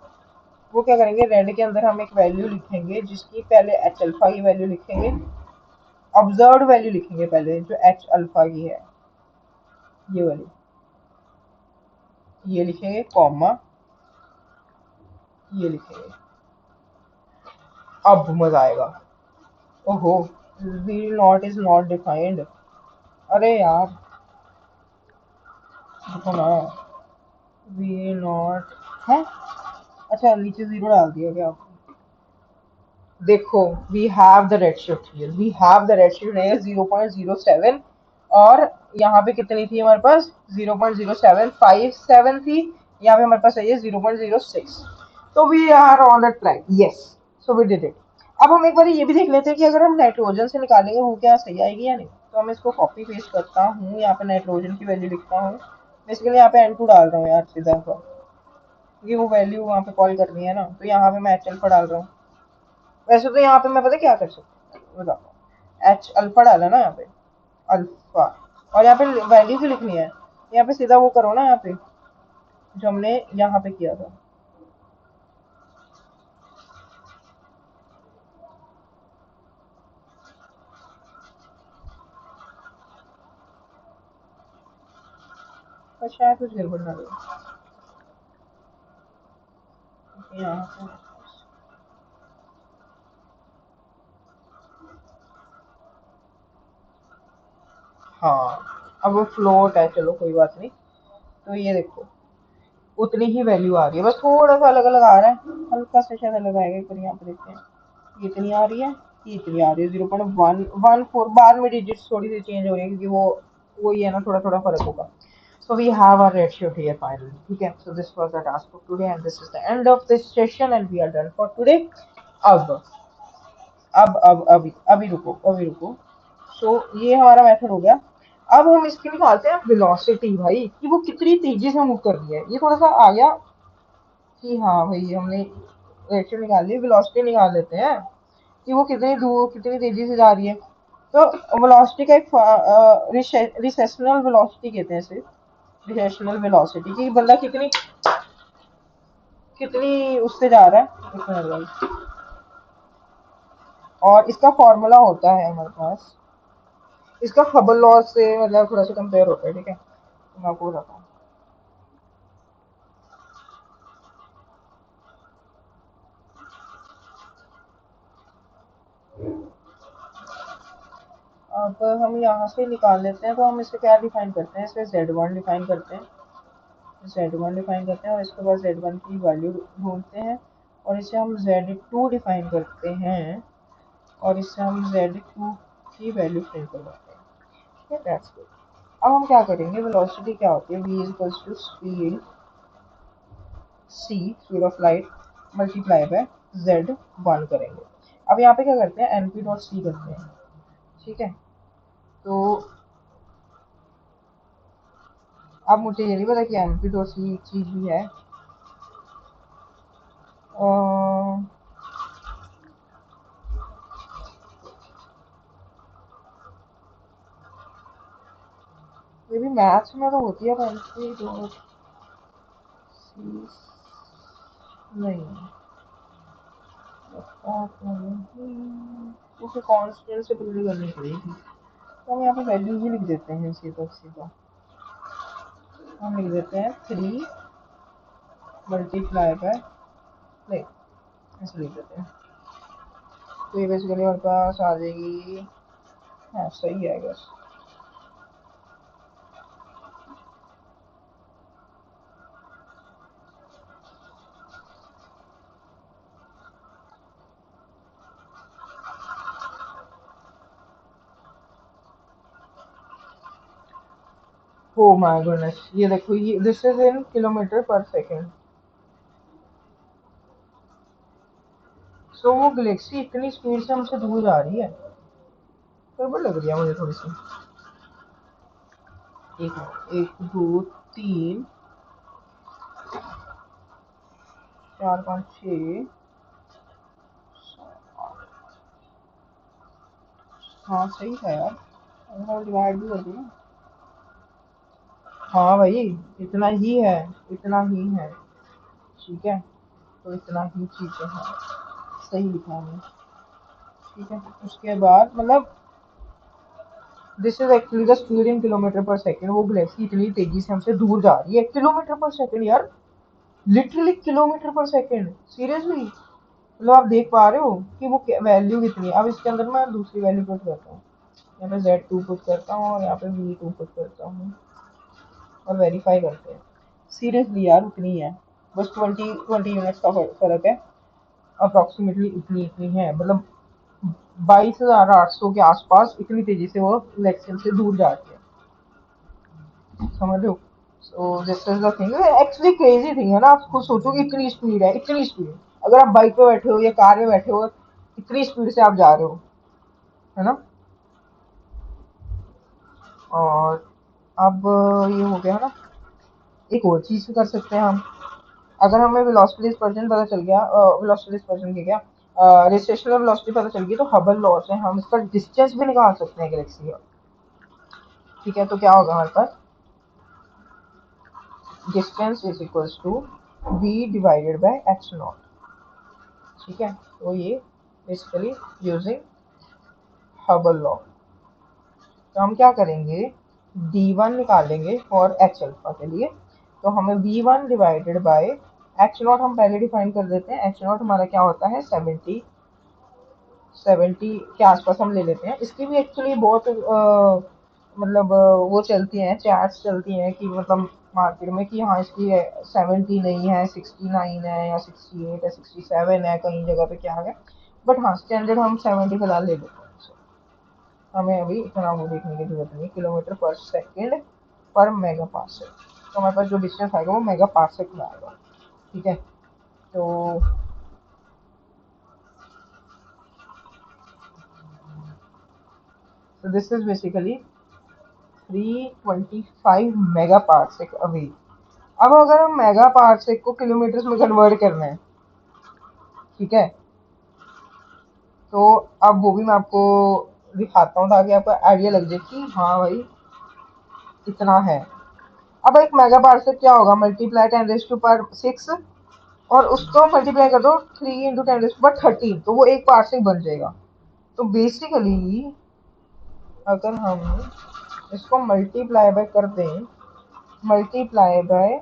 वो क्या करेंगे, रेड के अंदर हम एक वैल्यू लिखेंगे जिसकी पहले एच अल्फा की वैल्यू लिखेंगे, ऑब्जर्व्ड वैल्यू लिखेंगे पहले जो एच अल्फा की है, ये वाली, ये लिखेंगे कॉमा, ये लिखेंगे। अब मजा आएगा। ओहो, v naught is not defined, अरे यार देखो ना, वी नॉट है, अच्छा नीचे जीरो डाल दिया क्या, देखो we have the red shift here, we have the red shift है 0.07, और यहाँ पे कितनी थी हमारे पास 0.0757 थी, यहाँ पे हमारे पास है 0.06। तो we are on the track, yes, so we did it. अब हम एक बार ये भी देख लेते हैं कि अगर हम नाइट्रोजन से निकालेंगे वो क्या सही आएगी या नहीं। तो हम इसको कॉपी पेस्ट करता हूँ, यहाँ पे नाइट्रोजन की वैल्यू लिखता हूँ, बेसिकली यहाँ पे N2 डाल रहा हूँ यार सीधा सा, क्योंकि वो वैल्यू वहाँ पे कॉल करनी है ना, तो यहाँ पे मैं एच अल्फा डाल रहा हूँ। वैसे तो यहाँ पे मैं पता क्या कर सकता हूँ बताता हूँ, एच अल्फा डाला ना यहाँ पे, अल्फा, और यहाँ पे वैल्यू भी लिखनी है, यहाँ पे सीधा वो करो ना, यहाँ पे जो हमने यहाँ पे किया था, पर शायद कुछ गड़बड़ ना हो यहाँ पे। हाँ अब वो फ्लोट है, चलो कोई बात नहीं। तो ये देखो उतनी ही वैल्यू आ रही है, बस थोड़ा सा अलग अलग आ रहा है, हल्का सा शायद अलग आएगा, एक बार यहाँ पे देखते हैं, ये इतनी आ रही है, ये इतनी आ रही है 0.114, बाद में डिजिट्स थोड़ी सी चेंज हो रही है क्योंकि वो ये है ना, थोड़ा थोड़ा फर्क होगा। So we have our ratio here finally. Okay, so this was the task for today, and this is the end of this session, and we are done for today. अब अभी रुको, अभी रुको। सो ये हमारा मेथड हो गया। अब हम इसकी निकालते हैं वेलोसिटी भाई, कि वो कितनी तेजी से मूव कर रही है। ये थोड़ा सा आ गया कि हाँ भाई हमने रेशियो निकाल ली, वेलोसिटी निकाल लेते हैं। कि वो कितनी दूर कितनी तेजी से जा रही है। तो वेलोसिटी का एक रिसेशनल वेलोसिटी कहते हैं इसे, रिसेशनल वेलोसिटी, कि बंदा कितनी कितनी उससे जा रहा है। एक मिनट भाई। और इसका फॉर्मूला होता है हमारे पास, इसका हबल लॉ से मतलब थोड़ा सा कंपेयर होता है, ठीक है, तो मैं आपको बताता हूँ। अब हम यहाँ से निकाल लेते हैं, तो हम इसे क्या डिफाइन करते हैं, इसे z1 डिफाइन करते हैं, z1 डिफाइन करते हैं, और इसके बाद z1 की वैल्यू ढूंढते हैं, और इसे हम z2 डिफाइन करते हैं, और इससे हम z2 की वैल्यू प्रिंट करवाते हैं, ठीक है, दैट्स गुड। अब हम क्या करेंगे, वेलोसिटी क्या होती है, v equals to speed c, speed of light, multiply by z1 करेंगे। अब यहाँ पे क्या करते हैं, np डॉट c करते हैं, ठीक है। तो अब मुझे ये नहीं पता कि np डॉट c चीज भी है। ये भी मैथ्स में तो होती है, पर np डॉट c नहीं, उसे कांस्टेंट से पूरी करनी पड़ेगी। तो हम यहाँ पे वैल्यू ही लिख देते हैं, सीधा सीधा हम लिख देते हैं 3 मल्टीप्लाई बाय, नहीं, ऐसे लिख देते हैं। तो ये बेसिकली हमारे पास आ जाएगी, हाँ सही है बस। ओ माय गुडनेस, ये देखो, ये दिस इज इन किलोमीटर पर सेकेंड। सो वो गैलेक्सी इतनी स्पीड से हमसे दूर जा रही है, गड़बड़ लग रही है मुझे थोड़ी सी। एक एक दो तीन चार पाँच छः, हाँ सही था यार, डिवाइड भी कर दिया। हाँ भाई, इतना ही है, इतना ही है, ठीक है, तो इतना ही चीजें हैं, सही लिखा है, ठीक है। उसके बाद मतलब this is actually the speed in kilometre पर सेकंड, वो गैलेक्सी इतनी तेजी से हमसे दूर जा रही है, किलोमीटर पर सेकंड यार, लिटरली किलोमीटर पर सेकंड, सीरियसली, मतलब आप देख पा रहे हो कि वो वैल्यू कितनी है। अब इसके अंदर मैं दूसरी वैल्यू पुट करता हूँ, यहाँ पे z2 पुट करता हूँ, और यहाँ पे v2 पुट करता हूँ, और वेरीफाई करते हैं। सीरियसली यार उतनी है, बस 20 यूनिट्स का फर्क है, अप्रोक्सीमेटली इतनी इतनी है, मतलब 22,800 के आसपास इतनी तेजी से वो इलेक्शन से दूर जा रही है, समझ लो। So this is the thing, actually crazy thing है ना, आप खुद सोचो कि इतनी स्पीड है, इतनी स्पीड, अगर आप बाइक पे बैठे हो या कार में बैठे हो, इतनी स्पीड से आप जा रहे हो, है ना। और अब ये हो गया ना, एक और चीज कर सकते हैं हम, अगर हमें वेलोसिटी डिस्पर्जन पता चल गया, वेलोसिटी डिस्पर्जन की क्या, रेडिएशनल वेलोसिटी पता चल गई, तो हबल लॉ से हम इसका डिस्टेंस भी निकाल सकते हैं गैलेक्सी का, ठीक है। तो क्या होगा हमारे पास, distance is equals to v divided by H naught, ठीक है। तो ये बेसिकली यूजिंग हबल लॉ, तो हम क्या करेंगे, d1 निकालेंगे फॉर एच अल्फा के लिए, तो हमें v1 divided by H not हम पहले डिफाइन कर देते हैं, एच नॉट हमारा क्या होता है 70 के आसपास हम ले लेते हैं। इसकी भी एक्चुअली बहुत मतलब वो चलती हैं, चैट्स चलती हैं कि मतलब मार्केट में कि हाँ इसकी 70 नहीं है, 69 है, या 68 है, 67 है, कई जगह पे क्या है, बट हाँ स्टैंडर्ड हम 70 फिलहाल ले लेते हैं। हमें अभी इतना वो देखने की जरूरत नहीं, किलोमीटर पर सेकेंड पर मेगा पार्सेक, तो हमारे पास जो डिस्टेंस आएगा वो मेगा पार्सेक में आएगा, ठीक है। तो this is basically 325 mega parsec अभी। अब अगर हम मेगा पार्सेक को किलोमीटर में कन्वर्ट करना है, ठीक है, तो अब वो भी मैं आपको दिखाता हूँ ताकि आपको आइडिया लग जाए कि हाँ भाई इतना है। अब एक मेगा पार्सर क्या होगा, मल्टीप्लाई 10⁻6 और उसको मल्टीप्लाई कर दो 3 × 10⁻13, तो वो एक पार्सर बन जाएगा। तो बेसिकली अगर हम इसको मल्टीप्लाई बाय कर दें, मल्टीप्लाई बाय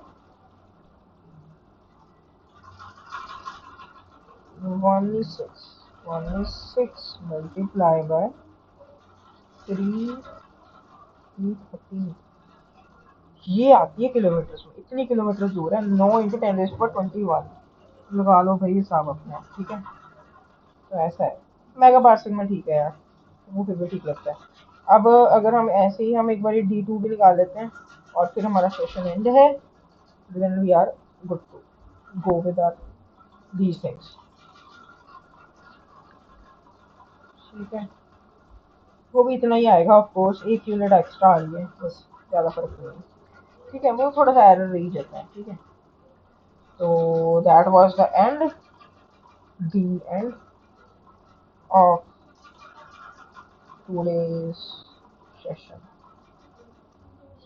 1/6, 1/6 मल्टीप्लाई बाय 3 ये आती है किलोमीटर में। इतनी किलोमीटर दूर है, 9 × 10⁻21। लगा लो भाई हिसाब अपना, ठीक है। तो ऐसा है, मेगा पार्सक में ठीक है यार, वो फिर भी ठीक लगता है। अब अगर हम ऐसे ही हम एक बार D2 भी निकाल लेते हैं और फिर हमारा सेशन एंड है, then we are good to go with our these things, ठीक है। वो भी इतना ही आएगा, ऑफ कोर्स 1 यूनिट एक्स्ट्रा आ रही है बस, ज़्यादा फर्क नहीं है, ठीक है। वो थोड़ा सा एरर रही जाता है, ठीक है। तो that was the end of today's session.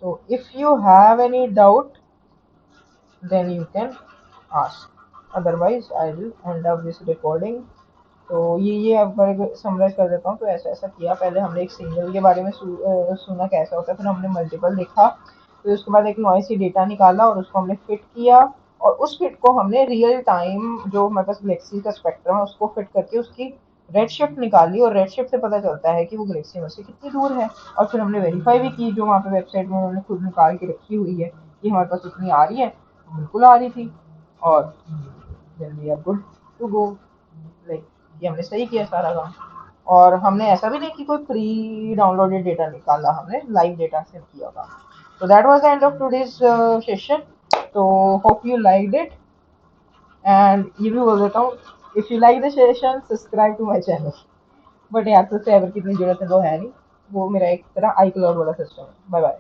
So if you have any doubt, then you can ask. Otherwise, I will end up this recording. तो ये अब मैं समराइज कर देता हूँ। तो ऐसा ऐसा किया, पहले हमने एक सिग्नल के बारे में सुना कैसा होता है, फिर हमने मल्टीपल देखा, फिर उसके बाद एक नॉइसी डेटा निकाला और उसको हमने फिट किया, और उस फिट को हमने रियल टाइम जो हमारे पास गलेक्सी का स्पेक्ट्रम है उसको फिट करके उसकी रेड शिफ्ट निकाली, और रेड शिफ्ट से पता चलता है कि वो गलेक्सी में से कितनी दूर है। और फिर हमने वेरीफाई भी की, जो वहाँ पे वेबसाइट में उन्होंने खुद निकाल के रखी हुई है कि हमारे पास उतनी आ रही है, बिल्कुल आ रही थी। और then we are good to go, like ये हमने सही किया सारा काम। और हमने ऐसा भी नहीं कि कोई प्री डाउनलोडेड डेटा निकाला, हमने लाइव डेटा से किया था। तो that was the end of today's session. तो hope you liked it, and ये भी बोल देता हूँ, if you like the session subscribe to my channel. But यार सब्सक्राइबर की इतनी जरूरत है तो है नहीं, वो मेरा एक तरह आई क्लाउड वाला सिस्टम है। Bye bye.